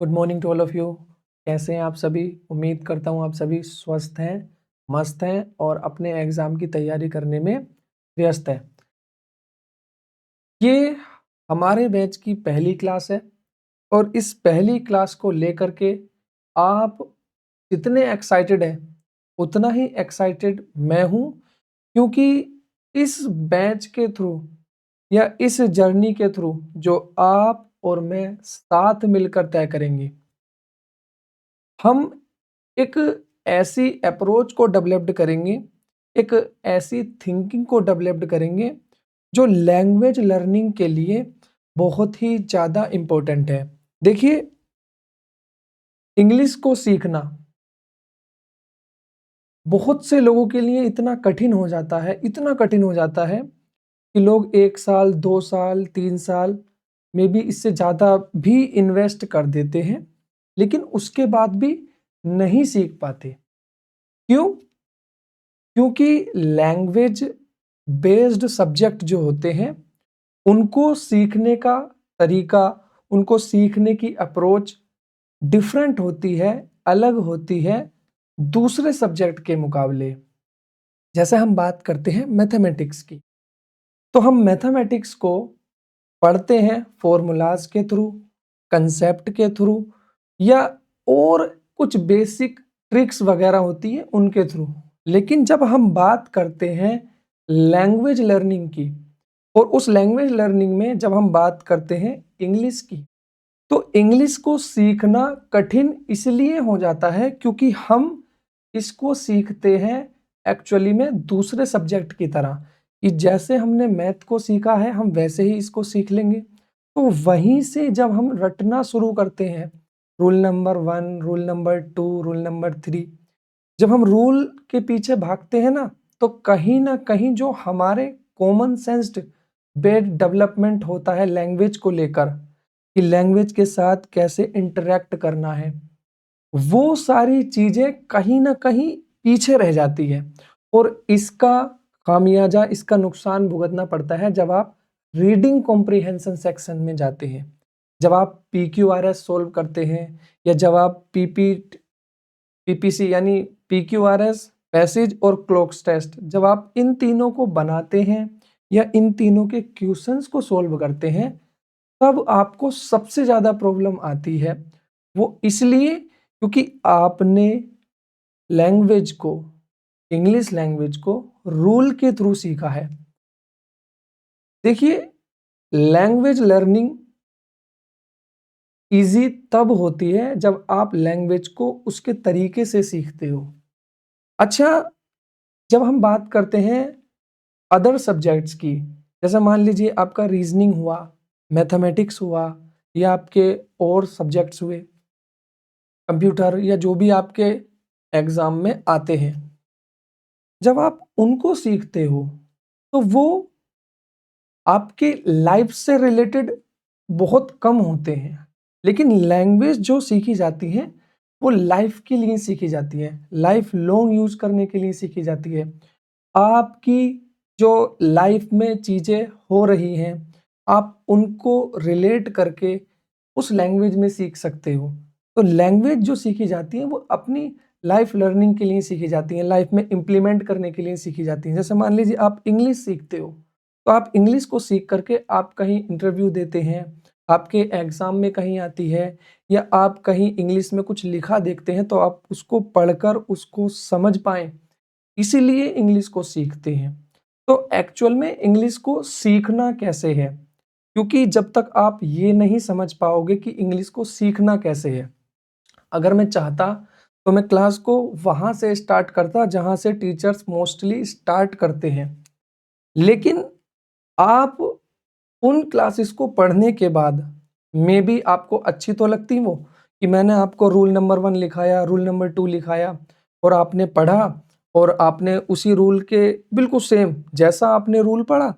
Good morning to all of you. कैसे हैं आप सभी? उम्मीद करता हूँ आप सभी स्वस्थ हैं, मस्त हैं और अपने एग्ज़ाम की तैयारी करने में व्यस्त हैं। ये हमारे बैच की पहली क्लास है और इस पहली क्लास को लेकर के आप जितने एक्साइटेड हैं, उतना ही एक्साइटेड मैं हूँ, क्योंकि इस बैच के थ्रू या इस जर्नी के थ्रू जो आप और मैं साथ मिलकर तय करेंगे, हम एक ऐसी अप्रोच को डेवलप्ड करेंगे, एक ऐसी थिंकिंग को डेवलप्ड करेंगे जो लैंग्वेज लर्निंग के लिए बहुत ही ज़्यादा इम्पोर्टेंट है। देखिए, इंग्लिश को सीखना बहुत से लोगों के लिए इतना कठिन हो जाता है, इतना कठिन हो जाता है कि लोग 1 साल, 2 साल, 3 साल में भी इससे ज़्यादा भी इन्वेस्ट कर देते हैं, लेकिन उसके बाद भी नहीं सीख पाते। क्यों? क्योंकि लैंग्वेज बेस्ड सब्जेक्ट जो होते हैं, उनको सीखने का तरीका, उनको सीखने की अप्रोच डिफरेंट होती है, अलग होती है दूसरे सब्जेक्ट के मुकाबले। जैसे हम बात करते हैं मैथमेटिक्स की, तो हम मैथमेटिक्स को पढ़ते हैं फॉर्मूलाज के थ्रू, कंसेप्ट के थ्रू या और कुछ बेसिक ट्रिक्स वगैरह होती है उनके थ्रू। लेकिन जब हम बात करते हैं लैंग्वेज लर्निंग की और उस लैंग्वेज लर्निंग में जब हम बात करते हैं इंग्लिश की, तो इंग्लिश को सीखना कठिन इसलिए हो जाता है क्योंकि हम इसको सीखते हैं एक्चुअली में दूसरे सब्जेक्ट की तरह, कि जैसे हमने मैथ को सीखा है हम वैसे ही इसको सीख लेंगे। तो वहीं से जब हम रटना शुरू करते हैं, rule number 1, rule number 2, rule number 3, जब हम रूल के पीछे भागते हैं ना, तो कहीं ना कहीं जो हमारे कॉमन सेंस्ड बेड डेवलपमेंट होता है लैंग्वेज को लेकर, कि लैंग्वेज के साथ कैसे इंटरेक्ट करना है, वो सारी चीजें कहीं ना कहीं पीछे रह जाती है। और इसका खामियाजा, इसका नुकसान भुगतना पड़ता है जब आप रीडिंग कॉम्प्रिहेंशन सेक्शन में जाते हैं, जब आप PQRS सोल्व करते हैं, या जब आप PPC यानी PQRS, पैसेज और क्लोक्स टेस्ट, जब आप इन तीनों को बनाते हैं या इन तीनों के क्वेश्चंस को सोल्व करते हैं, तब आपको सबसे ज़्यादा प्रॉब्लम आती है। वो इसलिए क्योंकि आपने लैंग्वेज को, इंग्लिश लैंग्वेज को रूल के थ्रू सीखा है। देखिए, लैंग्वेज लर्निंग इजी तब होती है जब आप लैंग्वेज को उसके तरीके से सीखते हो। अच्छा, जब हम बात करते हैं अदर सब्जेक्ट्स की, जैसे मान लीजिए आपका रीजनिंग हुआ, मैथमेटिक्स हुआ, या आपके और सब्जेक्ट्स हुए, कंप्यूटर, या जो भी आपके एग्जाम में आते हैं, जब आप उनको सीखते हो तो वो आपके लाइफ से रिलेटेड बहुत कम होते हैं। लेकिन लैंग्वेज जो सीखी जाती है वो लाइफ के लिए सीखी जाती है, लाइफ लॉन्ग यूज करने के लिए सीखी जाती है। आपकी जो लाइफ में चीज़ें हो रही हैं, आप उनको रिलेट करके उस लैंग्वेज में सीख सकते हो। तो लैंग्वेज जो सीखी जाती है वो अपनी लाइफ लर्निंग के लिए सीखी जाती है, लाइफ में इम्प्लीमेंट करने के लिए सीखी जाती है। जैसे मान लीजिए आप इंग्लिश सीखते हो, तो आप इंग्लिश को सीख करके आप कहीं इंटरव्यू देते हैं, आपके एग्ज़ाम में कहीं आती है, या आप कहीं इंग्लिश में कुछ लिखा देखते हैं, तो आप उसको पढ़कर उसको समझ पाएँ, इसीलिए इंग्लिश को सीखते हैं। तो एक्चुअल में इंग्लिश को सीखना कैसे है? क्योंकि जब तक आप ये नहीं समझ पाओगे कि इंग्लिश को सीखना कैसे है, अगर मैं चाहता तो मैं क्लास को वहाँ से स्टार्ट करता जहाँ से टीचर्स मोस्टली स्टार्ट करते हैं। लेकिन आप उन क्लासेस को पढ़ने के बाद मे बी आपको अच्छी तो लगती वो, कि मैंने आपको रूल नंबर 1 लिखाया, रूल नंबर 2 लिखाया और आपने पढ़ा, और आपने उसी रूल के बिल्कुल सेम जैसा आपने रूल पढ़ा,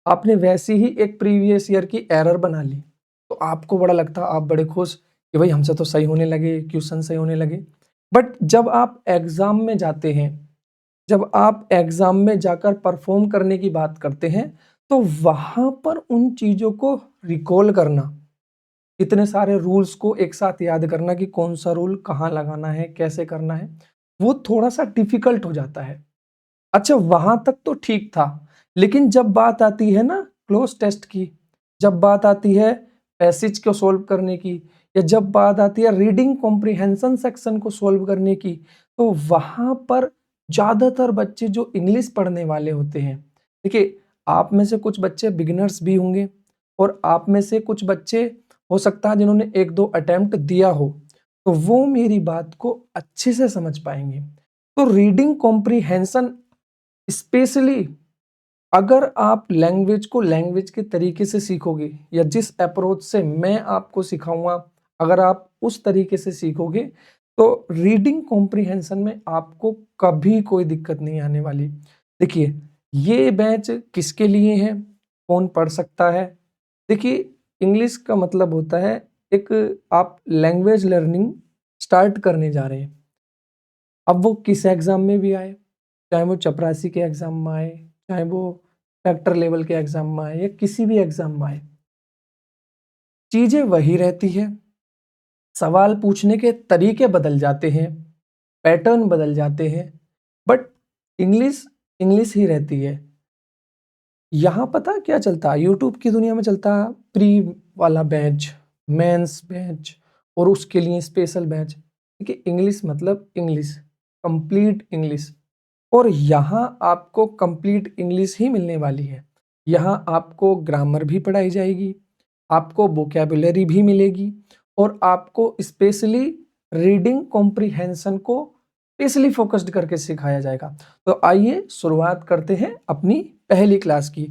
आपने वैसी ही एक प्रीवियस ईयर की एरर बना ली। तो आपको बड़ा लगता, आप बड़े खुश कि भाई हमसे तो सही होने लगे, क्वेश्चन सही होने लगे। बट जब आप एग्ज़ाम में जाते हैं, जब आप एग्ज़ाम में जाकर परफ़ॉर्म करने की बात करते हैं, तो वहाँ पर उन चीज़ों को रिकॉल करना, इतने सारे रूल्स को एक साथ याद करना कि कौन सा रूल कहाँ लगाना है, कैसे करना है, वो थोड़ा सा डिफिकल्ट हो जाता है। अच्छा, वहां तक तो ठीक था, लेकिन जब बात आती है ना क्लोज टेस्ट की, जब बात आती है पैसेज को सोल्व करने की, या जब बात आती है रीडिंग कॉम्प्रिहेंशन सेक्शन को सोल्व करने की, तो वहां पर ज्यादातर बच्चे जो इंग्लिश पढ़ने वाले होते हैं, देखिए आप में से कुछ बच्चे बिगिनर्स भी होंगे और आप में से कुछ बच्चे हो सकता है जिन्होंने एक दो अटेम्प्ट दिया हो, तो वो मेरी बात को अच्छे से समझ पाएंगे। तो रीडिंग कॉम्प्रिहेंशन स्पेशली अगर आप लैंग्वेज को लैंग्वेज के तरीके से सीखोगे, या जिस अप्रोच से मैं आपको सिखाऊंगा अगर आप उस तरीके से सीखोगे, तो रीडिंग कॉम्प्रिहेंशन में आपको कभी कोई दिक्कत नहीं आने वाली। देखिए ये बैच किसके लिए है, कौन पढ़ सकता है? देखिए इंग्लिश का मतलब होता है एक, आप लैंग्वेज लर्निंग स्टार्ट करने जा रहे हैं। अब वो किस एग्जाम में भी आए, चाहे वो चपरासी के एग्जाम में आए, चाहे वो फैक्टर लेवल के एग्जाम में आए, या किसी भी एग्जाम में आए, चीजें वही रहती है। सवाल पूछने के तरीके बदल जाते हैं, पैटर्न बदल जाते हैं, बट इंग्लिश इंग्लिश ही रहती है। यहाँ पता क्या चलता है, यूट्यूब की दुनिया में चलता है प्री वाला बैच, मेंस बैच, और उसके लिए स्पेशल बैच। देखिए इंग्लिश मतलब इंग्लिश, कंप्लीट इंग्लिश, और यहाँ आपको कंप्लीट इंग्लिश ही मिलने वाली है। यहाँ आपको ग्रामर भी पढ़ाई जाएगी, आपको वोकैबुलरी भी मिलेगी, और आपको स्पेशली रीडिंग कॉम्प्रिहेंशन को स्पेशली फोकस्ड करके सिखाया जाएगा। तो आइए शुरुआत करते हैं अपनी पहली क्लास की।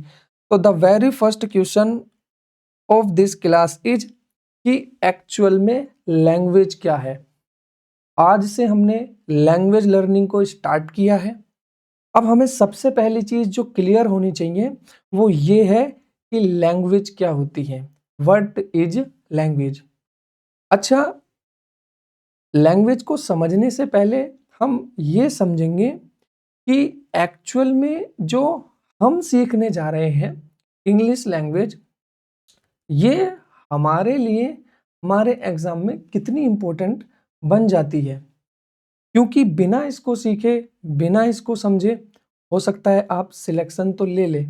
तो the very first question of this class is कि एक्चुअल में लैंग्वेज क्या है। आज से हमने लैंग्वेज लर्निंग को स्टार्ट किया है। अब हमें सबसे पहली चीज जो क्लियर होनी चाहिए वो ये है कि लैंग्वेज क्या होती है, व्हाट इज लैंग्वेज। अच्छा, लैंग्वेज को समझने से पहले हम ये समझेंगे कि एक्चुअल में जो हम सीखने जा रहे हैं इंग्लिश लैंग्वेज, ये हमारे लिए हमारे एग्जाम में कितनी इंपॉर्टेंट बन जाती है। क्योंकि बिना इसको सीखे, बिना इसको समझे, हो सकता है आप सिलेक्शन तो ले ले,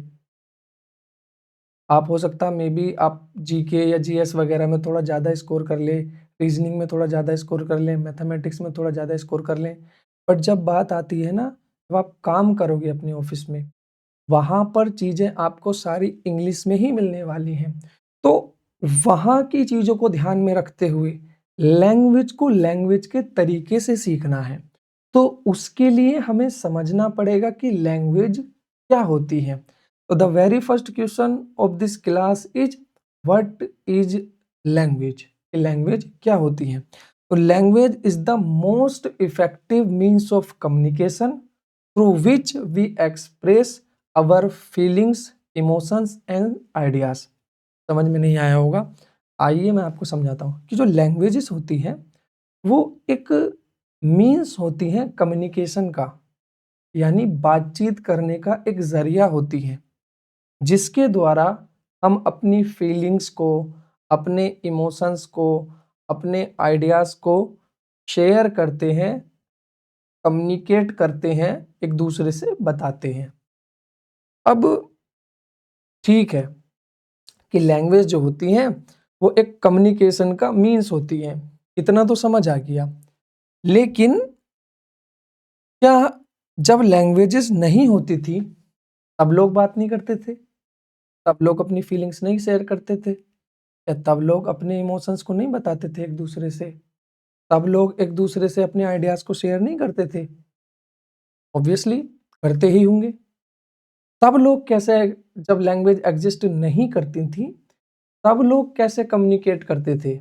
आप हो सकता है मे बी आप जीके या जीएस वगैरह में थोड़ा ज़्यादा स्कोर कर ले, रीजनिंग में थोड़ा ज़्यादा स्कोर कर लें, मैथमेटिक्स में थोड़ा ज़्यादा स्कोर कर लें, बट जब बात आती है ना, जब आप काम करोगे अपने ऑफिस में, वहाँ पर चीज़ें आपको सारी इंग्लिश में ही मिलने वाली हैं। तो वहाँ की चीज़ों को ध्यान में रखते हुए लैंग्वेज को लैंग्वेज के तरीके से सीखना है। तो उसके लिए हमें समझना पड़ेगा कि लैंग्वेज क्या होती है। तो the very first question of this class is what is language. Language क्या होती है? तो language is the most effective means of communication through which we express our feelings, emotions and ideas. समझ में नहीं आया होगा, आइए मैं आपको समझाता हूँ कि जो लैंग्वेजेस होती हैं वो एक मीन्स होती हैं कम्युनिकेशन का, यानी बातचीत करने का एक जरिया होती है, जिसके द्वारा हम अपनी फीलिंग्स को, अपने इमोशंस को, अपने आइडियाज को शेयर करते हैं, कम्युनिकेट करते हैं, एक दूसरे से बताते हैं। अब ठीक है कि लैंग्वेज जो होती है वो एक कम्युनिकेशन का मीन्स होती है, इतना तो समझ आ गया। लेकिन क्या जब लैंग्वेजेस नहीं होती थी तब लोग बात नहीं करते थे, तब लोग अपनी फीलिंग्स नहीं शेयर करते थे, या तब लोग अपने इमोशंस को नहीं बताते थे एक दूसरे से, तब लोग एक दूसरे से अपने आइडियाज को शेयर नहीं करते थे? ऑब्वियसली करते ही होंगे। तब लोग कैसे, जब लैंग्वेज एग्जिस्ट नहीं करती थी तब लोग कैसे कम्युनिकेट करते थे?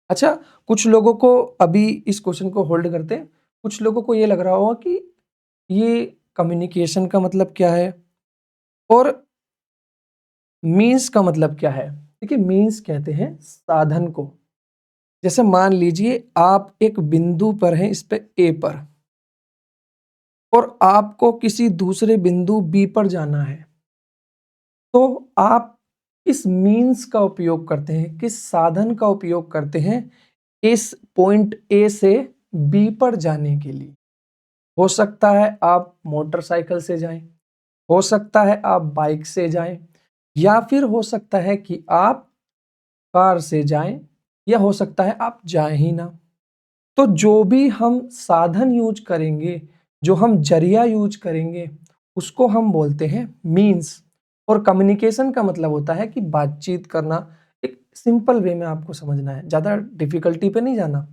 अच्छा, कुछ लोगों को, अभी इस क्वेश्चन को होल्ड करते हैं, कुछ लोगों को ये लग रहा होगा कि ये कम्युनिकेशन का मतलब क्या है और मीन्स का मतलब क्या है। देखिए मीन्स कहते हैं साधन को। जैसे मान लीजिए आप एक बिंदु पर हैं, इस पे ए पर, और आपको किसी दूसरे बिंदु बी पर जाना है, तो आप किस मीन्स का उपयोग करते हैं, किस साधन का उपयोग करते हैं इस पॉइंट ए से बी पर जाने के लिए। हो सकता है आप मोटरसाइकिल से जाएं, हो सकता है आप बाइक से जाएं, या फिर हो सकता है कि आप कार से जाएं, या हो सकता है आप जाएं ही ना। तो जो भी हम साधन यूज करेंगे, जो हम जरिया यूज करेंगे, उसको हम बोलते हैं मीन्स। और कम्युनिकेशन का मतलब होता है कि बातचीत करना। एक सिंपल वे में आपको समझना है, ज़्यादा डिफिकल्टी पे नहीं जाना।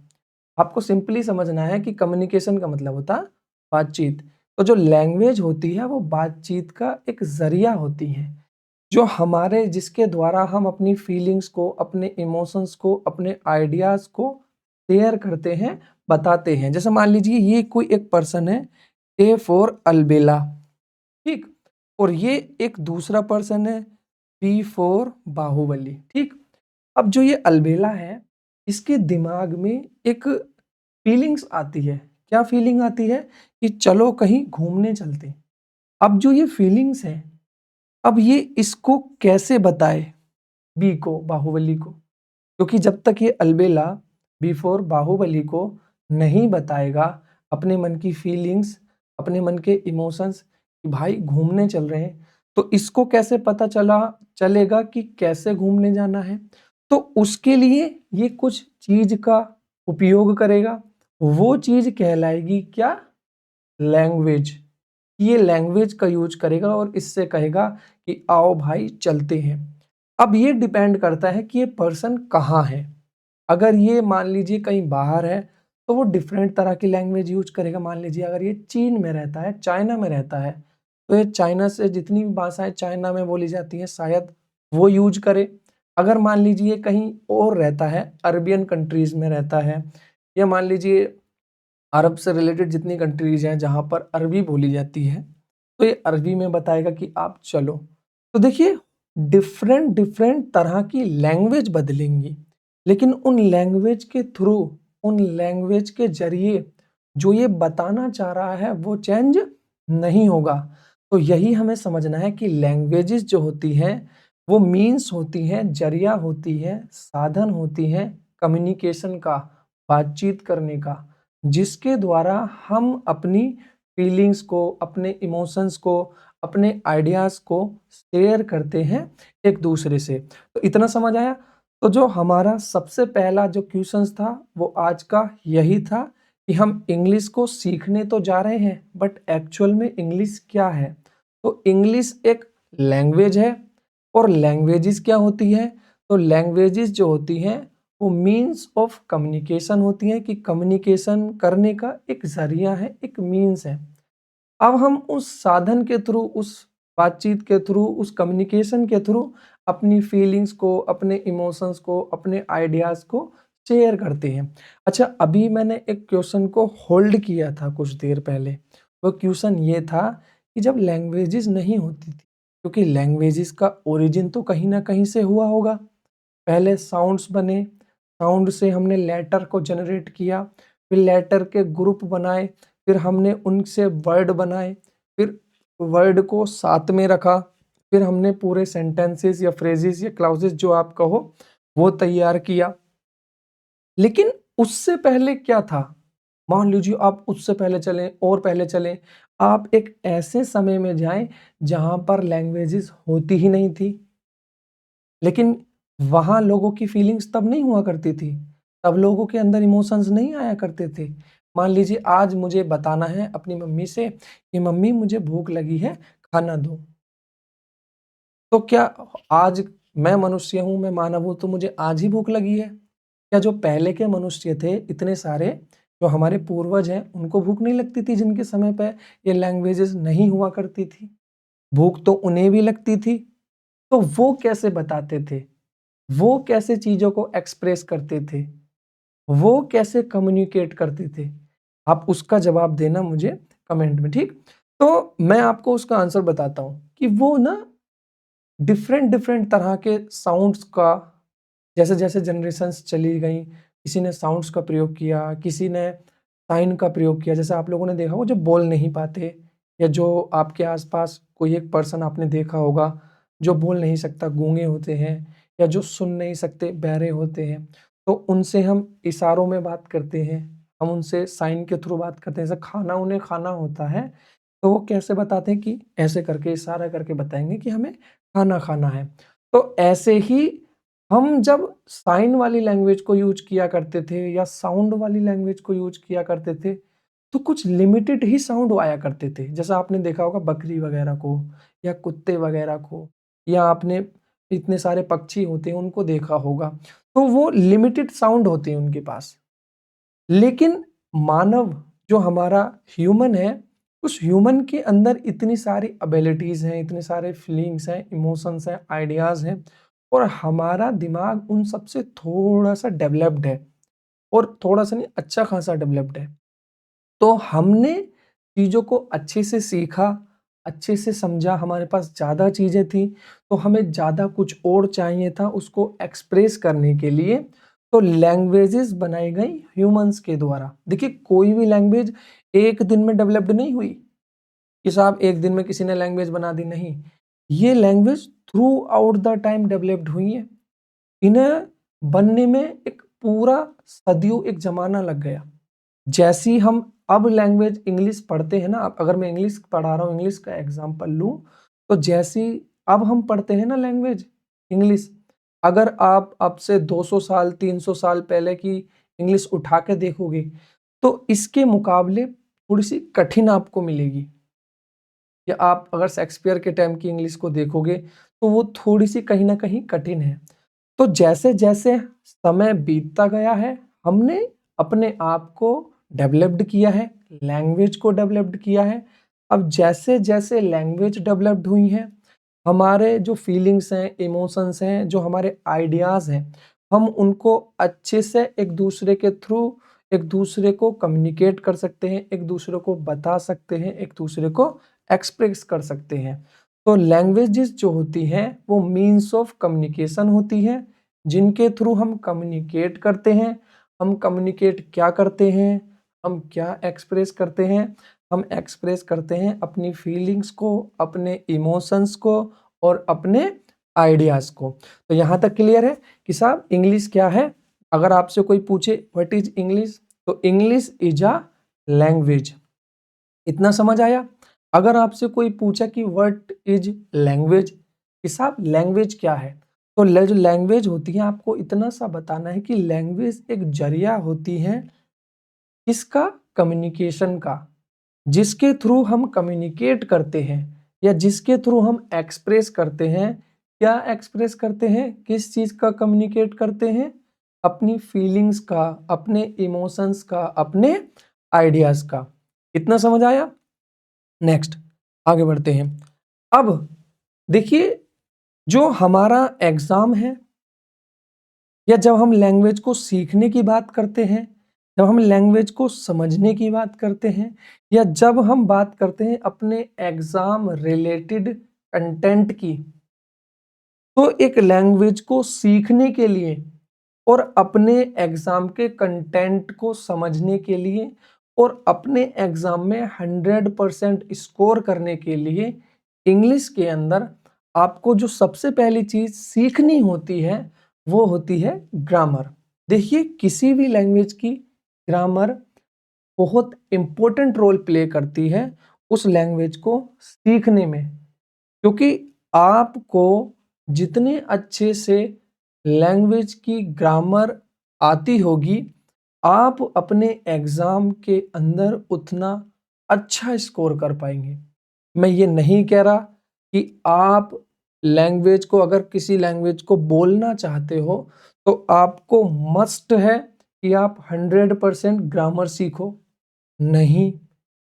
आपको सिंपली समझना है कि कम्युनिकेशन का मतलब होता है बातचीत। तो जो लैंग्वेज होती है वो बातचीत का एक जरिया होती है, जो हमारे जिसके द्वारा हम अपनी फीलिंग्स को, अपने इमोशंस को, अपने आइडियाज को शेयर करते हैं, बताते हैं। जैसे मान लीजिए ये कोई एक पर्सन है, ए फॉर अलबेला, ठीक, और ये एक दूसरा पर्सन है, बी फॉर बाहुबली, ठीक। अब जो ये अलबेला है, इसके दिमाग में एक फीलिंग्स आती है। क्या फीलिंग आती है? कि चलो कहीं घूमने चलते। अब जो ये फीलिंग्स है, अब ये इसको कैसे बताए बी को, बाहुबली को? क्योंकि जब तक ये अलबेला बिफोर बाहुबली को नहीं बताएगा अपने मन की फीलिंग्स, अपने मन के इमोशंस कि भाई घूमने चल रहे हैं, तो इसको कैसे पता चलेगा कि कैसे घूमने जाना है? तो उसके लिए ये कुछ चीज का उपयोग करेगा। वो चीज कहलाएगी क्या? लैंग्वेज। ये लैंग्वेज का यूज करेगा और इससे कहेगा कि आओ भाई चलते हैं। अब ये डिपेंड करता है कि ये पर्सन कहाँ है। अगर ये मान लीजिए कहीं बाहर है तो वो डिफरेंट तरह की लैंग्वेज यूज करेगा। मान लीजिए अगर ये चीन में रहता है, चाइना में रहता है, तो ये चाइना से जितनी भी भाषाएं चाइना में बोली जाती हैं शायद वो यूज करे। अगर मान लीजिए कहीं और रहता है, अरबियन कंट्रीज में रहता है, या मान लीजिए अरब से रिलेटेड जितनी कंट्रीज हैं जहाँ पर अरबी बोली जाती है, तो ये अरबी में बताएगा कि आप चलो। तो देखिए डिफरेंट डिफरेंट तरह की लैंग्वेज बदलेंगी, लेकिन उन लैंग्वेज के थ्रू, उन लैंग्वेज के जरिए जो ये बताना चाह रहा है वो चेंज नहीं होगा। तो यही हमें समझना है कि लैंग्वेजेस जो होती हैं वो मीन्स होती हैं, जरिया होती है, साधन होती हैं कम्युनिकेशन का, बातचीत करने का, जिसके द्वारा हम अपनी फीलिंग्स को, अपने इमोशंस को, अपने आइडियाज को शेयर करते हैं एक दूसरे से। तो इतना समझ आया? तो जो हमारा सबसे पहला जो क्वेश्चंस था वो आज का यही था कि हम इंग्लिश को सीखने तो जा रहे हैं, बट एक्चुअल में इंग्लिश क्या है? तो इंग्लिश एक लैंग्वेज है। और लैंग्वेजेस क्या होती है? तो लैंग्वेजेस जो होती हैं वो मीन्स ऑफ कम्युनिकेशन होती हैं, कि कम्युनिकेशन करने का एक जरिया है, एक मीन्स है। अब हम उस साधन के थ्रू, उस बातचीत के थ्रू, उस कम्युनिकेशन के थ्रू अपनी फीलिंग्स को, अपने इमोशंस को, अपने आइडियाज को शेयर करते हैं। अच्छा, अभी मैंने एक क्वेश्चन को होल्ड किया था कुछ देर पहले। वो क्वेश्चन ये था कि जब लैंग्वेजेस नहीं होती थी, क्योंकि लैंग्वेजेस का ओरिजिन तो कहीं ना कहीं से हुआ होगा। पहले साउंड्स बने, साउंड से हमने लेटर को जनरेट किया, फिर लेटर के ग्रुप बनाए, फिर हमने उनसे वर्ड बनाए, फिर वर्ड को साथ में रखा, फिर हमने पूरे सेंटेंसेस या फ्रेजेस या क्लाउजेस जो आप कहो वो तैयार किया। लेकिन उससे पहले क्या था? मान लीजिए आप उससे पहले चलें और पहले चलें, आप एक ऐसे समय में जाएं जहां पर लैंग्वेजेस होती ही नहीं थी, लेकिन वहां लोगों की फीलिंग्स तब नहीं हुआ करती थी, तब लोगों के अंदर इमोशंस नहीं आया करते थे। मान लीजिए आज मुझे बताना है अपनी मम्मी से कि मम्मी मुझे भूख लगी है, खाना दो। तो क्या आज मैं मनुष्य हूं, मैं मानव हूं, तो मुझे आज ही भूख लगी है? क्या जो पहले के मनुष्य थे इतने सारे, जो हमारे पूर्वज हैं, उनको भूख नहीं लगती थी जिनके समय पे ये लैंग्वेजेस नहीं हुआ करती थी? भूख तो उन्हें भी लगती थी। तो वो कैसे बताते थे? वो कैसे चीजों को एक्सप्रेस करते थे? वो कैसे कम्युनिकेट करते थे? आप उसका जवाब देना मुझे कमेंट में, ठीक? तो मैं आपको उसका आंसर बताता हूँ कि वो ना डिफरेंट डिफरेंट तरह के साउंड्स का, जैसे जैसे जनरेशन्स चली गई, किसी ने साउंड्स का प्रयोग किया, किसी ने साइन का प्रयोग किया। जैसे आप लोगों ने देखा वो जो बोल नहीं पाते, या जो आपके आसपास कोई एक पर्सन आपने देखा होगा जो बोल नहीं सकता, गूंगे होते हैं, या जो सुन नहीं सकते, बहरे होते हैं, तो उनसे हम इशारों में बात करते हैं, हम उनसे साइन के थ्रू बात करते हैं। जैसे खाना उन्हें खाना होता है, तो वो कैसे बताते हैं कि ऐसे करके इशारा करके बताएंगे कि हमें खाना खाना है। तो ऐसे ही हम जब साइन वाली लैंग्वेज को यूज किया करते थे या साउंड वाली लैंग्वेज को यूज किया करते थे, तो कुछ लिमिटेड ही साउंड आया करते थे। जैसा आपने देखा होगा बकरी वगैरह को, या कुत्ते वगैरह को, या आपने इतने सारे पक्षी होते हैं उनको देखा होगा, तो वो लिमिटेड साउंड होते हैं उनके पास। लेकिन मानव जो हमारा ह्यूमन है, उस ह्यूमन के अंदर इतनी सारी एबिलिटीज हैं, इतने सारे फीलिंग्स हैं, इमोशंस हैं, आइडियाज हैं, और हमारा दिमाग उन सबसे थोड़ा सा डेवलप्ड है, और थोड़ा सा नहीं, अच्छा खासा डेवलप्ड है। तो हमने चीज़ों को अच्छे से सीखा, अच्छे से समझा, हमारे पास ज़्यादा चीज़ें थी, तो हमें ज़्यादा कुछ और चाहिए था उसको एक्सप्रेस करने के लिए, तो लैंग्वेजेस बनाई गई ह्यूमंस के द्वारा। देखिए, कोई भी लैंग्वेज एक दिन में डेवलप्ड नहीं हुई कि साहब एक दिन में किसी ने लैंग्वेज बना दी, नहीं। ये language through out the time developed हुई है। इन्हें बनने में एक पूरा सदियों, एक ज़माना लग गया। जैसी हम अब लैंग्वेज इंग्लिश पढ़ते हैं ना, अगर मैं इंग्लिश पढ़ा रहा हूँ, इंग्लिश का एग्जांपल लूँ, तो जैसी अब हम पढ़ते हैं ना लैंग्वेज इंग्लिश, अगर आप अब से 200 साल 300 साल पहले की इंग्लिश उठा के देखोगे, तो इसके मुकाबले थोड़ी सी कठिन आपको मिलेगी। या आप अगर शेक्सपियर के टाइम की इंग्लिश को देखोगे, तो वो थोड़ी सी कहीं ना कहीं कठिन है। तो जैसे जैसे समय बीतता गया है, हमने अपने आप को डेवलप्ड किया है, लैंग्वेज को डेवलप्ड किया है। अब जैसे जैसे लैंग्वेज डेवलप्ड हुई है, हमारे जो फीलिंग्स हैं, इमोशंस हैं, जो हमारे आइडियाज़ हैं, हम उनको अच्छे से एक दूसरे के थ्रू एक दूसरे को कम्युनिकेट कर सकते हैं, एक दूसरे को बता सकते हैं, एक दूसरे को एक्सप्रेस कर सकते हैं। तो लैंग्वेजेस जो होती हैं वो मीन्स ऑफ कम्युनिकेशन होती है, जिनके थ्रू हम कम्युनिकेट करते हैं। हम कम्युनिकेट क्या करते हैं, हम क्या एक्सप्रेस करते हैं, हम एक्सप्रेस करते हैं अपनी फीलिंग्स को, अपने इमोशंस को, और अपने आइडियाज़ को। तो यहाँ तक क्लियर है कि साहब इंग्लिश क्या है। अगर आपसे कोई पूछे व्हाट इज इंग्लिश, तो इंग्लिश इज अ लैंग्वेज। इतना समझ आया। अगर आपसे कोई पूछा कि व्हाट इज लैंग्वेज, कि साहब लैंग्वेज क्या है, तो जो लैंग्वेज होती है, आपको इतना सा बताना है कि लैंग्वेज एक जरिया होती है इसका, कम्युनिकेशन का, जिसके थ्रू हम कम्युनिकेट करते हैं, या जिसके थ्रू हम एक्सप्रेस करते हैं। क्या एक्सप्रेस करते हैं, किस चीज़ का कम्युनिकेट करते हैं, अपनी फीलिंग्स का, अपने इमोशंस का, अपने आइडियाज़ का। इतना समझ आया। नेक्स्ट आगे बढ़ते हैं। अब देखिए, जो हमारा एग्ज़ाम है, या जब हम लैंग्वेज को सीखने की बात करते हैं, जब हम लैंग्वेज को समझने की बात करते हैं, या जब हम बात करते हैं अपने एग्ज़ाम रिलेटेड कंटेंट की, तो एक लैंग्वेज को सीखने के लिए और अपने एग्ज़ाम के कंटेंट को समझने के लिए और अपने एग्ज़ाम में 100% स्कोर करने के लिए, इंग्लिश के अंदर आपको जो सबसे पहली चीज़ सीखनी होती है, वो होती है ग्रामर। देखिए, किसी भी लैंग्वेज की ग्रामर बहुत इम्पोर्टेंट रोल प्ले करती है उस लैंग्वेज को सीखने में, क्योंकि आपको जितने अच्छे से लैंग्वेज की ग्रामर आती होगी, आप अपने एग्ज़ाम के अंदर उतना अच्छा स्कोर कर पाएंगे। मैं ये नहीं कह रहा कि आप लैंग्वेज को, अगर किसी लैंग्वेज को बोलना चाहते हो, तो आपको मस्ट है कि आप 100% ग्रामर सीखो। नहीं,